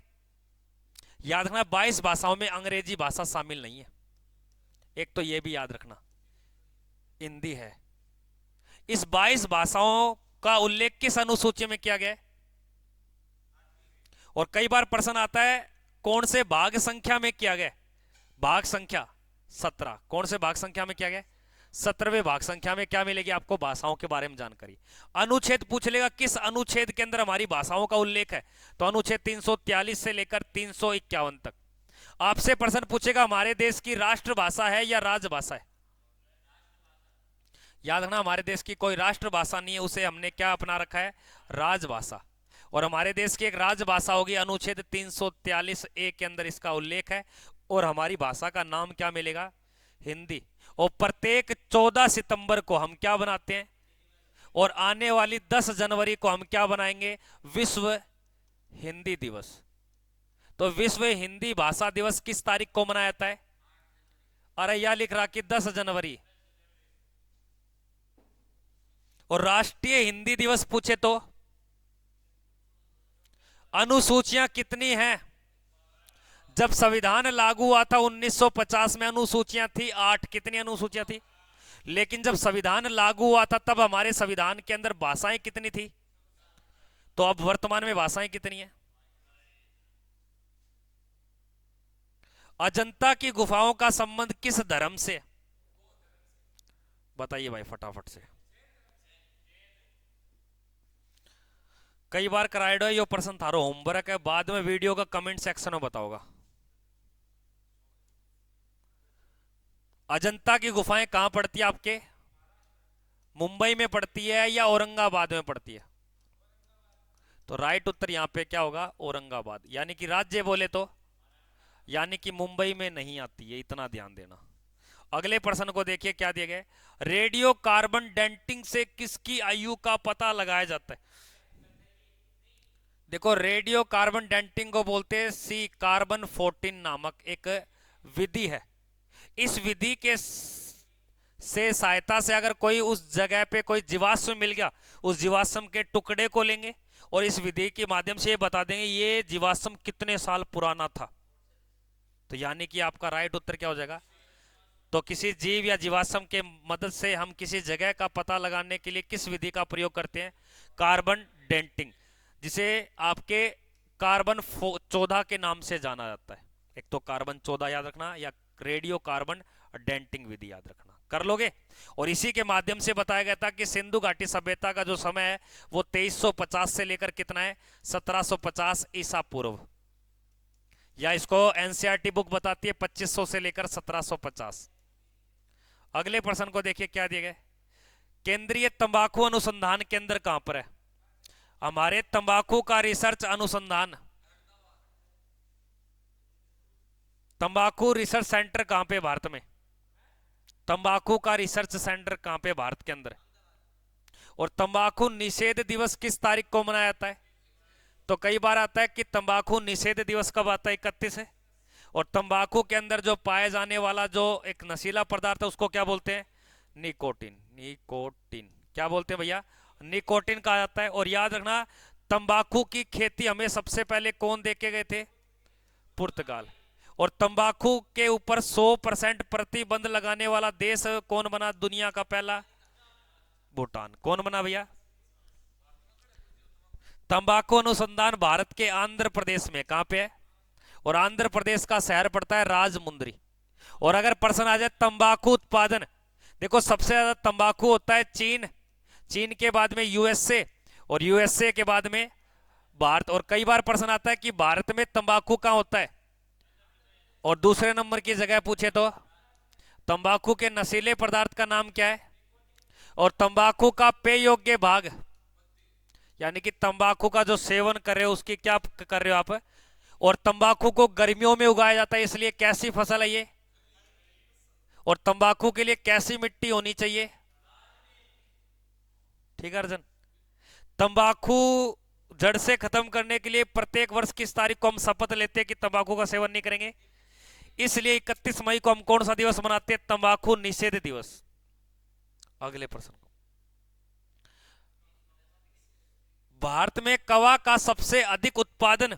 याद रखना 22 भाषाओं में अंग्रेजी भाषा शामिल नहीं है, एक तो ये भी याद रखना, हिंदी है। इस 22 भाषाओं का उल्लेख किस अनुसूची में किया गया? और कई बार प्रश्न आता है कौन से भाग संख्या में किया गया? भाग संख्या 17, कौन से भाग संख्या में किया गया? 17वें भाग संख्या में क्या मिलेगी आपको? भाषाओं के बारे में जानकारी। अनुच्छेद पूछ लेगा किस अनुच्छेद के अंदर हमारी भाषाओं का उल्लेख है, तो अनुच्छेद 343 से लेकर 351 तक। आपसे प्रश्न पूछेगा हमारे देश की राष्ट्रभाषा है या राजभाषा है? याद रखना हमारे देश की कोई राष्ट्रभाषा नहीं है, उसे हमने क्या अपना रखा है? राजभाषा। और हमारे देश की एक राजभाषा होगी, अनुच्छेद 343A के अंदर इसका उल्लेख है। और हमारी भाषा का नाम क्या मिलेगा? हिंदी। और प्रत्येक 14 सितंबर को हम क्या बनाते हैं? और आने वाली 10 जनवरी को हम क्या बनाएंगे? विश्व हिंदी दिवस। तो विश्व हिंदी भाषा दिवस किस तारीख को मनाया जाता है? अरे यह लिख रहा कि 10 जनवरी। और राष्ट्रीय हिंदी दिवस पूछे तो अनुसूचियां कितनी हैं? जब संविधान लागू हुआ था 1950 में अनुसूचियां थी 8, कितनी अनुसूचियां थी? लेकिन जब संविधान लागू हुआ था तब हमारे संविधान के अंदर भाषाएं कितनी थी? तो अब वर्तमान में भाषाएं कितनी हैं? अजंता की गुफाओं का संबंध किस धर्म से? बताइए भाई फटाफट से। कई बार कराइडो ये प्रश्न थारो होमवर्क है, बाद में वीडियो का कमेंट सेक्शन में बताओगा। अजंता की गुफाएं कहां पड़ती है आपके? मुंबई में पड़ती है या औरंगाबाद में पड़ती है? तो राइट उत्तर यहां पे क्या होगा? औरंगाबाद। यानी कि राज्य बोले तो, यानी कि मुंबई में नहीं आती है, इतना ध्यान देना। अगले प्रश्न को देखिए क्या दिया गया। रेडियो कार्बन डेंटिंग से किसकी आयु का पता लगाया जाता है? देखो रेडियो कार्बन डेंटिंग को बोलते हैं सी कार्बन 14 नामक एक विधि है। इस विधि के से सहायता से अगर कोई उस जगह पे कोई जीवाश्म मिल गया, उस जीवाश्म के टुकड़े को लेंगे और इस विधि के माध्यम से ये बता देंगे ये जीवाश्म कितने साल पुराना था। तो यानी कि आपका राइट उत्तर क्या हो जाएगा? तो किसी जीव या जीवाश्म के मदद से हम किसी जगह का पता लगाने के लिए किस विधि का प्रयोग करते हैं? कार्बन डेंटिंग, जिसे आपके कार्बन 14 के नाम से जाना जाता है। एक तो कार्बन 14 याद रखना, या रेडियो कार्बन डेंटिंग विधि याद रखना, कर लोगे। और इसी के माध्यम से बताया गया था कि सिंधु घाटी सभ्यता का जो समय है वो 2350 से लेकर कितना है, 1750 ईसा पूर्व, या इसको एनसीईआरटी बुक बताती है 2500 से लेकर 1750। अगले प्रश्न को देखिए क्या दिया गया। केंद्रीय तंबाकू अनुसंधान केंद्र कहां पर है? हमारे तंबाकू का रिसर्च अनुसंधान, तंबाकू रिसर्च सेंटर कहां पे भारत में? तंबाकू का रिसर्च सेंटर कहां पे भारत के अंदर? और तंबाकू निषेध दिवस किस तारीख को मनाया जाता है? तो कई बार आता है कि तंबाकू निषेध दिवस कब आता है, 31 है। और तंबाकू के अंदर जो पाए जाने वाला जो एक नशीला पदार्थ है उसको क्या बोलते हैं? निकोटीन। निकोटीन क्या बोलते हैं भैया? निकोटीन कहा जाता है। और याद रखना, तंबाकू की खेती हमें सबसे पहले कौन दे के गए थे? पुर्तगाल। और तंबाकू के ऊपर 100% प्रतिबंध लगाने वाला देश कौन बना दुनिया का पहला? भूटान। कौन बना भैया? तंबाकू अनुसंधान भारत के आंध्र प्रदेश में, कहां पे है? और आंध्र प्रदेश का शहर पड़ता है राजमुंद्री। और अगर प्रश्न आ जाए तंबाकू उत्पादन, देखो सबसे ज्यादा तंबाकू होता है चीन, चीन के बाद में यूएसए, और यूएसए के बाद में भारत। और कई बार प्रश्न आता है कि भारत में तंबाकू कहां होता है, और दूसरे नंबर की जगह पूछे तो तंबाकू के नशीले पदार्थ का नाम क्या है? और तंबाकू का पेय योग्य भाग, यानी कि तंबाकू का जो सेवन कर रहे हो उसकी क्या कर रहे हो आप? और तंबाकू को गर्मियों में उगाया जाता है, इसलिए कैसी फसल है ये? और तंबाकू के लिए कैसी मिट्टी होनी चाहिए? ठीक है अर्जुन। तंबाकू जड़ से खत्म करने के लिए प्रत्येक वर्ष किस तारीख को हम शपथ लेते हैं कि तंबाकू का सेवन नहीं करेंगे? इसलिए 31 मई को हम कौन सा दिवस मनाते हैं? तंबाकू निषेध दिवस। अगले प्रश्न को, भारत में कवा का सबसे अधिक उत्पादन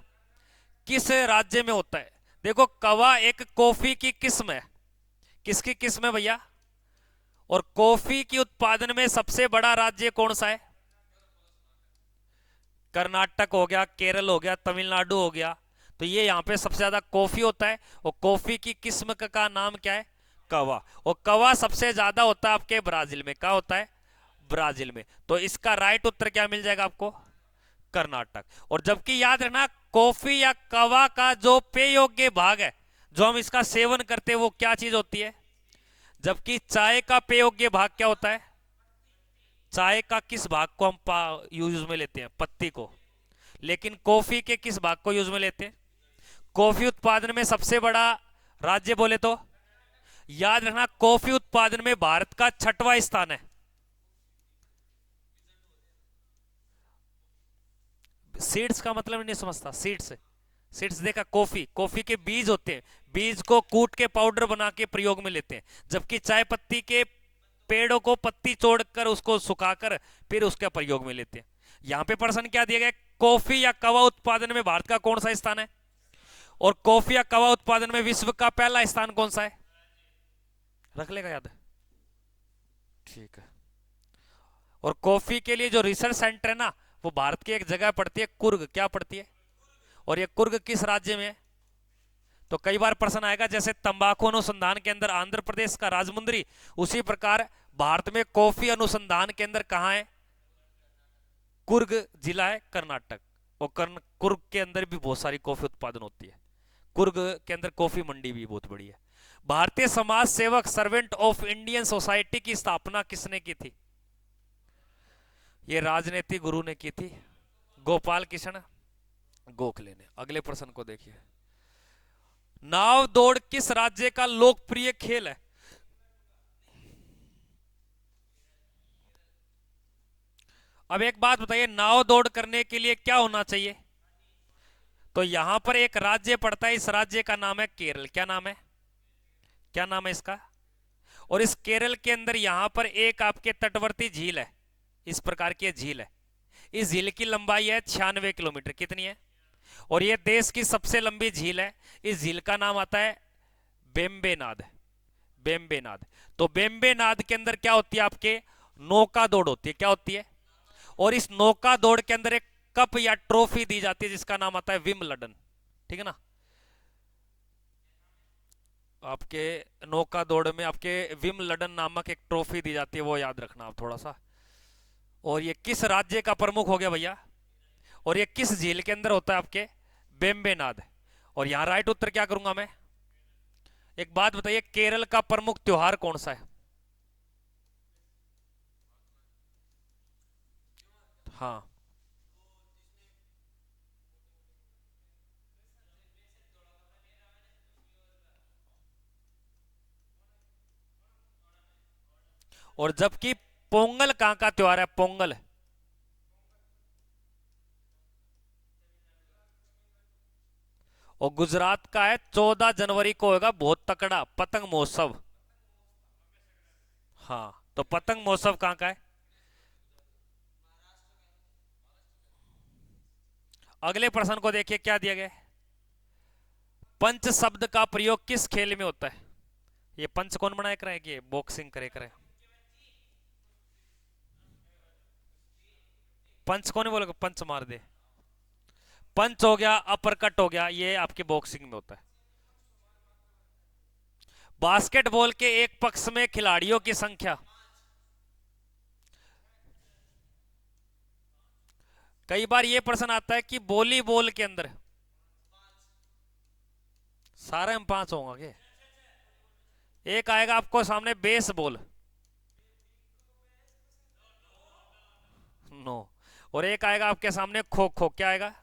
किस राज्य में होता है? देखो कवा एक कॉफी की किस्म है। किसकी किस्म है भैया? और कॉफी की उत्पादन में सबसे बड़ा राज्य कौन सा है? कर्नाटक हो गया, केरल हो गया, तमिलनाडु हो गया। तो ये यहां पे सबसे ज्यादा कॉफी होता है। और कॉफी की किस्म का नाम क्या है? कवा। और कवा सबसे ज्यादा होता है आपके ब्राजील में। क्या होता है? ब्राजील में। तो इसका राइट उत्तर क्या मिल जाएगा आपको? कर्नाटक। और जबकि याद रखना, कॉफी या कवा का जो पेय योग्य भाग है, जो हम इसका सेवन करते हैं, वो क्या चीज होती है? जबकि चाय का पेय योग्य भाग क्या होता है? चाय का किस भाग को हम यूज में लेते हैं? पत्ती को। लेकिन कॉफी के किस भाग को यूज में लेते हैं? कॉफी उत्पादन में सबसे बड़ा राज्य बोले तो याद रखना, कॉफी उत्पादन में भारत का 6वां स्थान है। सीड्स का मतलब नहीं समझता? सीड्स, सीड्स देखा? कॉफी, कॉफी के बीज होते हैं, बीज को कूट के पाउडर बना के प्रयोग में लेते हैं। जबकि चाय पत्ती के पेड़ों को पत्ती तोड़कर उसको सुखाकर फिर उसके प्रयोग में लेते हैं। यहां पे प्रश्न क्या दिया गया? कॉफी या कवा उत्पादन में भारत का कौन सा स्थान है? और कॉफी या कवा उत्पादन में विश्व का पहला स्थान कौन सा है? रख लेगा याद? ठीक है। और कॉफी के लिए जो रिसर्च सेंटर है ना, वो भारत की एक जगह पड़ती है, कुर्ग। क्या पड़ती है? और ये कुर्ग किस राज्य में है? तो कई बार प्रश्न आएगा, जैसे तंबाकू अनुसंधान के अंदर आंध्र प्रदेश का राजमुंद्री, उसी प्रकार भारत में कॉफी अनुसंधान के अंदर कहां है? कुर्ग जिला है, कर्नाटक। और कुर्ग के अंदर भी बहुत सारी कॉफी उत्पादन होती है। कुर्ग के अंदर कॉफी मंडी भी बहुत बड़ी है। भारतीय समाज सेवक सर्वेंट ऑफ इंडियन सोसाइटी की स्थापना किसने की थी? ये राजनीति गुरु ने की थी, गोपाल कृष्ण गोखले ने। अगले प्रश्न को देखिए, नाव दौड़ किस राज्य का लोकप्रिय खेल है? अब एक बात बताइए, नाव दौड़ करने के लिए क्या होना चाहिए? तो यहां पर एक राज्य पड़ता है, इस राज्य का नाम है केरल। क्या नाम है? क्या नाम है इसका? और इस केरल के अंदर यहां पर एक आपके तटवर्ती झील है, इस प्रकार की झील है। इस झील की लंबाई है 96 किलोमीटर। कितनी है? और यह देश की सबसे लंबी झील है। इस झील का नाम आता है बेम्बेनाद। बेम्बेनाद। तो बेम्बेनाद के अंदर क्या होती है? आपके नौका दौड़ होती है। क्या होती है? और इस नौका दौड़ के अंदर एक कप या ट्रॉफी दी जाती है जिसका नाम आता है विम्बलडन, ठीक है ना। आपके नौका दौड़ में आपके विम्बलडन नामक एक ट्रॉफी दी जाती है, वो याद रखना आप थोड़ा सा। और ये किस राज्य का प्रमुख हो गया भैया, और ये किस झील के अंदर होता है आपके, बेम्बेनाद। और यहां राइट उत्तर क्या करूंगा मैं, एक बात बताइए, केरल का प्रमुख त्योहार कौन सा है। हाँ, और जबकि पोंगल कहां का त्योहार है, पोंगल। और गुजरात का है, 14 जनवरी को होगा बहुत तकड़ा पतंग महोत्सव। हाँ, तो पतंग महोत्सव कहां का है। अगले प्रश्न को देखिए क्या दिया गया है। पंच शब्द का प्रयोग किस खेल में होता है। ये पंच कौन बनाए करे कि बॉक्सिंग करे करे। पंच कौन बोलेगा, पंच मार दे। पंच हो गया, अपर कट हो गया, ये आपके बॉक्सिंग में होता है। बास्केटबॉल के एक पक्ष में खिलाड़ियों की संख्या। कई बार ये प्रश्न आता है कि वॉलीबॉल के अंदर सारे में 5 होंगे क्या? एक आएगा आपको सामने बेसबॉल, नो। और एक आएगा आपके सामने खो खो, क्या आएगा।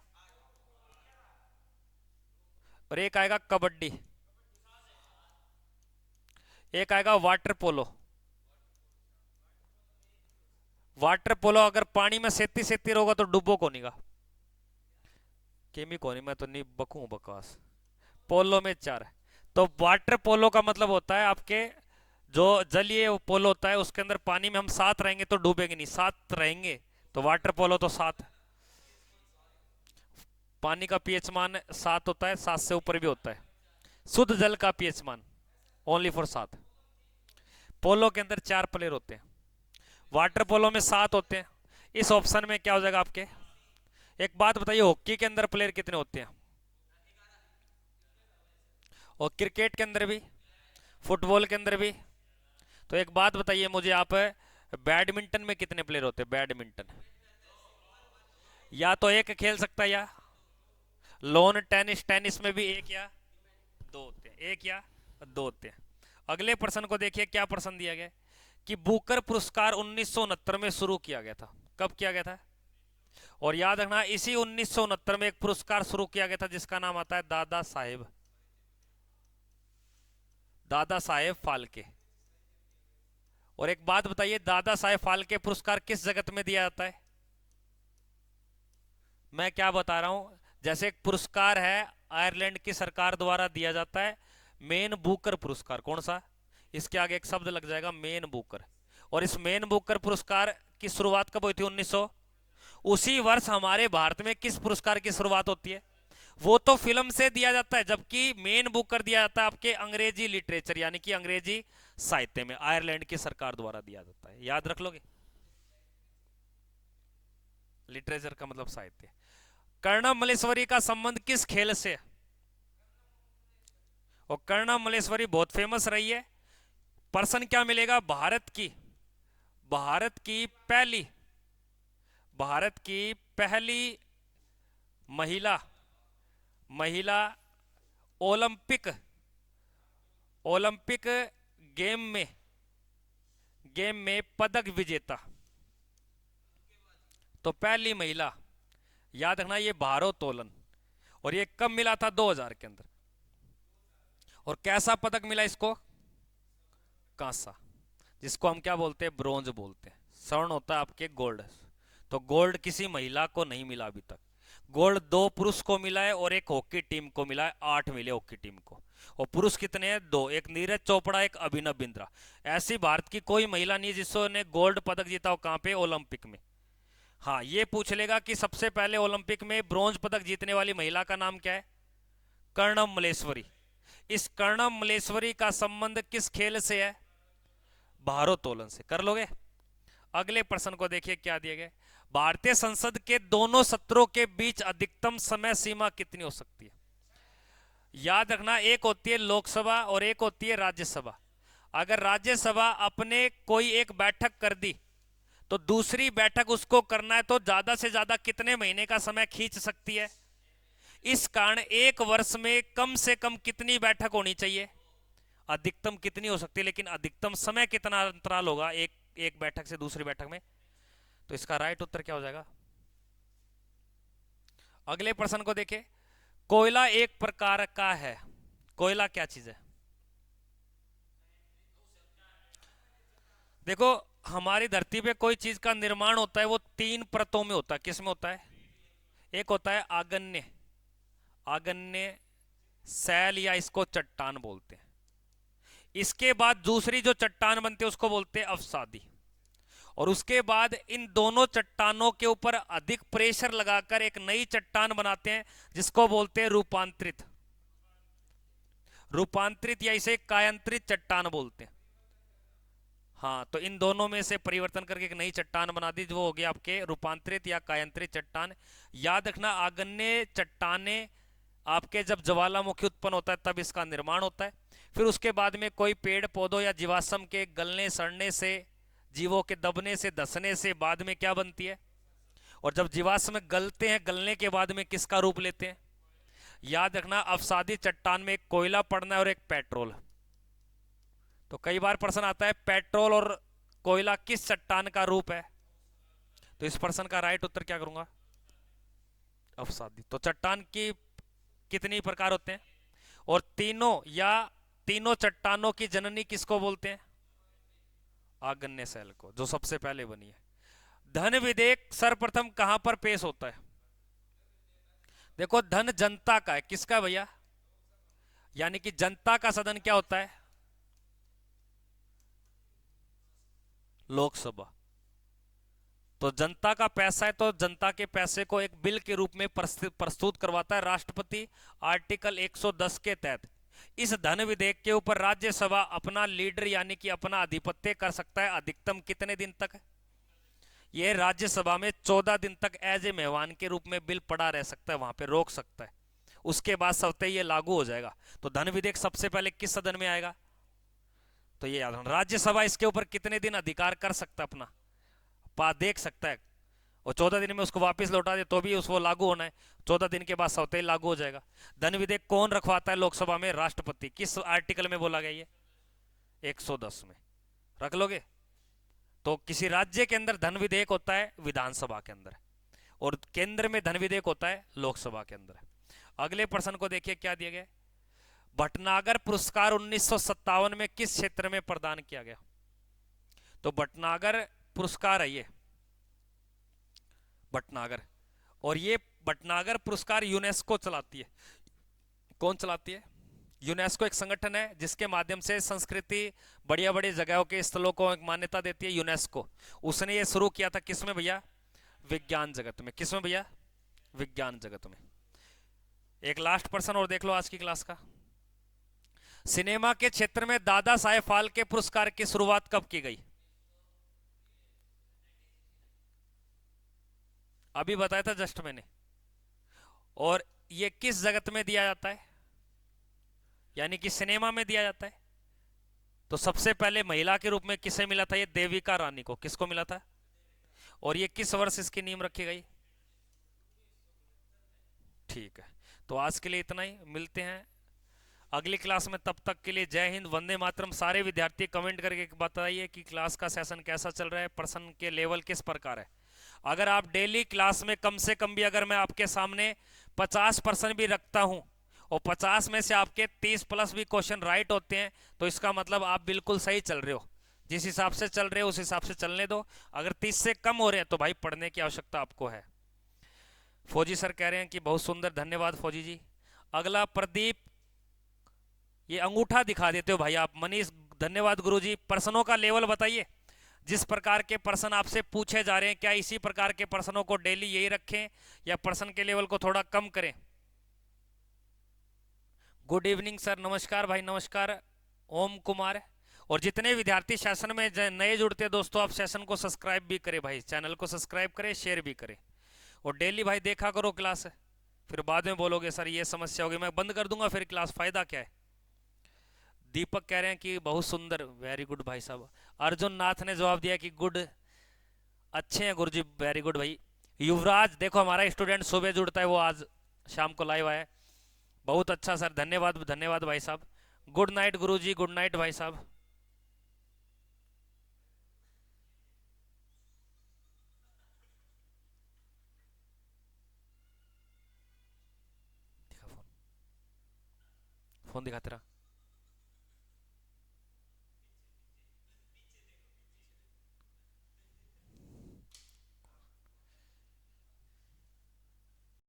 और एक आएगा कबड्डी। एक आएगा वाटर पोलो। वाटर पोलो अगर पानी में सेती सेती रहोगा तो डूबो को नहीं गा, केमी को नहीं, मैं तो नहीं बकू बकवास। पोलो में 4 है। तो वाटर पोलो का मतलब होता है आपके, जो जलीय पोलो होता है उसके अंदर पानी में हम 7 रहेंगे तो डूबेंगे नहीं, 7 रहेंगे तो वाटर पोलो तो 7। पानी का पीएच मान 7 होता है, 7 से ऊपर भी होता है। शुद्ध जल का पीएच मान ओनली फॉर 7। पोलो के अंदर 4 प्लेयर होते हैं, वाटर पोलो में 7 होते हैं। इस ऑप्शन में क्या हो जाएगा आपके। एक बात बताइए, हॉकी के अंदर प्लेयर कितने होते हैं, और क्रिकेट के अंदर भी, फुटबॉल के अंदर भी। तो एक बात बताइए मुझे आप, बैडमिंटन में कितने प्लेयर होते हैं, बैडमिंटन। या तो एक खेल सकता है, या लॉन टेनिस, टेनिस में भी एक या दो होते हैं, एक या दो होते हैं। अगले प्रश्न को देखिए क्या प्रश्न दिया गया कि बुकर पुरस्कार 1969 में शुरू किया गया था, कब किया गया था। और याद रखना इसी 1969 में एक पुरस्कार शुरू किया गया था जिसका नाम आता है दादा साहेब, दादा साहेब फाल्के। और एक बात बताइए, दादा साहेब फाल्के पुरस्कार किस जगत में दिया जाता है। मैं क्या बता रहा हूं, जैसे एक पुरस्कार है आयरलैंड की सरकार द्वारा दिया जाता है, मेन बुकर पुरस्कार, कौन सा, इसके आगे एक शब्द लग जाएगा मेन बुकर। और इस मेन बुकर पुरस्कार की शुरुआत कब हुई थी, 1900। उसी वर्ष हमारे भारत में किस पुरस्कार की शुरुआत होती है, वो तो फिल्म से दिया जाता है, जबकि मेन बुकर दिया जाता है आपके अंग्रेजी लिटरेचर यानी कि अंग्रेजी साहित्य में, आयरलैंड की सरकार द्वारा दिया जाता है, याद रख लोगे। लिटरेचर का मतलब साहित्य। कर्णम मलेश्वरी का संबंध किस खेल से। और कर्णम मलेश्वरी बहुत फेमस रही है। पर्सन क्या मिलेगा, भारत की पहली, भारत की पहली महिला, महिला ओलंपिक, ओलंपिक गेम में, गेम में पदक विजेता। तो पहली महिला, याद रखना ये भारोत्तोलन। और ये कब मिला था, 2000 के अंदर। और कैसा पदक मिला इसको, कांसा, जिसको हम क्या बोलते हैं, ब्रोंज बोलते हैं। स्वर्ण होता है आपके गोल्ड। तो गोल्ड किसी महिला को नहीं मिला अभी तक। गोल्ड 2 पुरुष को मिला है और एक हॉकी टीम को मिला है, 8 मिले हॉकी टीम को। और पुरुष कितने हैं, 2, एक नीरज चोपड़ा, एक अभिनव बिंद्रा। ऐसी भारत की कोई महिला नहीं जिसने गोल्ड पदक जीता हो, कहां पे, ओलंपिक में। हाँ, ये पूछ लेगा कि सबसे पहले ओलंपिक में ब्रॉन्ज पदक जीतने वाली महिला का नाम क्या है, कर्णम मलेश्वरी। इस कर्णम मलेश्वरी का संबंध किस खेल से है, भारोत्तोलन से, कर लोगे। अगले प्रश्न को देखिए क्या दिया गया। भारतीय संसद के दोनों सत्रों के बीच अधिकतम समय सीमा कितनी हो सकती है? याद रखना, एक होती है लोकसभा और एक होती है राज्यसभा। अगर राज्यसभा अपने कोई एक बैठक कर दी तो दूसरी बैठक उसको करना है तो ज्यादा से ज्यादा कितने महीने का समय खींच सकती है? इस कारण एक वर्ष में कम से कम कितनी बैठक होनी चाहिए? अधिकतम कितनी हो सकती है, लेकिन अधिकतम समय कितना अंतराल होगा एक एक बैठक से दूसरी बैठक में? तो इसका राइट उत्तर क्या हो जाएगा? अगले प्रश्न को देखें। कोयला एक प्रकार का है। कोयला क्या चीज है? देखो, हमारी धरती पे कोई चीज का निर्माण होता है वो तीन परतों में होता है। किस में होता है? एक होता है आगन्य, आगन्य सैल या इसको चट्टान बोलते हैं। इसके बाद दूसरी जो चट्टान बनती है उसको बोलते हैं अवसादी। और उसके बाद इन दोनों चट्टानों के ऊपर अधिक प्रेशर लगाकर एक नई चट्टान बनाते हैं जिसको बोलते हैं रूपांतरित, रूपांतरित या इसे कायांतरित चट्टान बोलते हैं। हाँ, तो इन दोनों में से परिवर्तन करके एक नई चट्टान बना दी, वो हो गया आपके रूपांतरित या कायांतरित चट्टान। याद रखना, आगन्य चट्टाने आपके जब ज्वालामुखी उत्पन्न होता है तब इसका निर्माण होता है। फिर उसके बाद में कोई पेड़ पौधों या जीवाश्म के गलने सड़ने से, जीवों के दबने से, धसने से बाद में क्या बनती है? और जब जीवाश्म गलते हैं, गलने के बाद में किसका रूप लेते हैं? याद रखना, अवसादी चट्टान में एक कोयला पड़ना है और एक पेट्रोल। तो कई बार प्रश्न आता है पेट्रोल और कोयला किस चट्टान का रूप है? तो इस प्रश्न का राइट उत्तर क्या करूंगा? अवसादी। तो चट्टान की कितनी प्रकार होते हैं? और तीनों या तीनों चट्टानों की जननी किसको बोलते हैं? आगन्य सैल को, जो सबसे पहले बनी है। धन विधेयक सर्वप्रथम कहां पर पेश होता है? देखो, धन जनता का है। किसका भैया? यानी कि जनता का सदन क्या होता है? लोकसभा। तो जनता का पैसा है तो जनता के पैसे को एक बिल के रूप में प्रस्तुत करवाता है राष्ट्रपति आर्टिकल 110 के तहत। इस धन विधेयक के ऊपर राज्यसभा अपना लीडर यानी कि अपना आधिपत्य कर सकता है। अधिकतम कितने दिन तक? यह राज्यसभा में 14 दिन तक एज ए मेहमान के रूप में बिल पड़ा रह सकता है, वहां पे रोक सकता है। उसके बाद सत्ते ये लागू हो जाएगा। तो धन विधेयक सबसे पहले किस सदन में आएगा? तो ये याद रखना, राज्यसभा इसके ऊपर कितने दिन अधिकार कर सकता है, अपना देख सकता है। और 14 दिन में उसको वापस लौटा दे तो भी उसको लागू होना है। 14 दिन के बाद सौते लागू हो जाएगा। धन विधेयक कौन रखवाता है लोकसभा में? राष्ट्रपति। किस आर्टिकल में बोला गया ये? 110 में। रख लोगे? तो किसी राज्य के अंदर धन विधेयक होता है विधानसभा के अंदर, और केंद्र में धन विधेयक होता है लोकसभा के अंदर। अगले प्रश्न को देखिए क्या दिया गया। भटनागर पुरस्कार 1957 में किस क्षेत्र में प्रदान किया गया? तो भटनागर पुरस्कार है ये, भटनागर। और ये भटनागर पुरस्कार यूनेस्को चलाती है। कौन चलाती है? यूनेस्को एक संगठन है जिसके माध्यम से संस्कृति, बढ़िया बड़ी जगहों के स्थलों को एक मान्यता देती है यूनेस्को। उसने ये शुरू किया था किसमें भैया? विज्ञान जगत में। किसमें भैया? विज्ञान जगत में। एक लास्ट प्रश्न और देख लो आज की क्लास का। सिनेमा के क्षेत्र में दादा साहेब फाल्के पुरस्कार की शुरुआत कब की गई? अभी बताया था जस्ट मैंने। और ये किस जगत में दिया जाता है? यानी कि सिनेमा में दिया जाता है। तो सबसे पहले महिला के रूप में किसे मिला था? ये देविका रानी को। किसको मिला था? और ये किस वर्ष इसकी नींव रखी गई? ठीक है, तो आज के लिए इतना ही। मिलते हैं अगली क्लास में। तब तक के लिए जय हिंद, वंदे मातरम। सारे विद्यार्थी कमेंट करके बताइए कि क्लास का सेशन कैसा चल रहा है, प्रश्न के लेवल किस प्रकार है। अगर आप डेली क्लास में कम से कम भी, अगर मैं आपके सामने 50% भी रखता हूं और 50 में से आपके 30 प्लस भी क्वेश्चन राइट होते हैं, तो इसका मतलब आप बिल्कुल सही चल रहे हो। जिस हिसाब से चल रहे हो उस हिसाब से चलने दो। अगर 30 से कम हो रहे हैं तो भाई पढ़ने की आवश्यकता आपको है। फौजी सर कह रहे हैं कि बहुत सुंदर, धन्यवाद फौजी जी। अगला प्रदीप, ये अंगूठा दिखा देते हो भाई आप। मनीष, धन्यवाद गुरुजी। प्रश्नों का लेवल बताइए। जिस प्रकार के प्रश्न आपसे पूछे जा रहे हैं, क्या इसी प्रकार के प्रश्नों को डेली यही रखें या प्रश्न के लेवल को थोड़ा कम करें? गुड इवनिंग सर, नमस्कार भाई, नमस्कार। ओम कुमार, और जितने विद्यार्थी सेशन में नए जुड़ते हैं दोस्तों, आप सेशन को सब्सक्राइब भी करें भाई, चैनल को सब्सक्राइब करें, शेयर भी करें, और डेली भाई देखा करो क्लास। फिर बाद में बोलोगे सर ये समस्या होगी, मैं बंद कर दूंगा फिर क्लास, फायदा क्या है। दीपक कह रहे हैं कि बहुत सुंदर, वेरी गुड भाई साहब। अर्जुन नाथ ने जवाब दिया कि गुड, अच्छे हैं गुरुजी, वेरी गुड भाई। युवराज देखो हमारा स्टूडेंट सुबह जुड़ता है, वो आज शाम को लाइव आया, बहुत अच्छा सर, धन्यवाद धन्यवाद भाई साहब। गुड नाइट गुरुजी, गुड नाइट भाई साहब। फोन दिखा तेरा।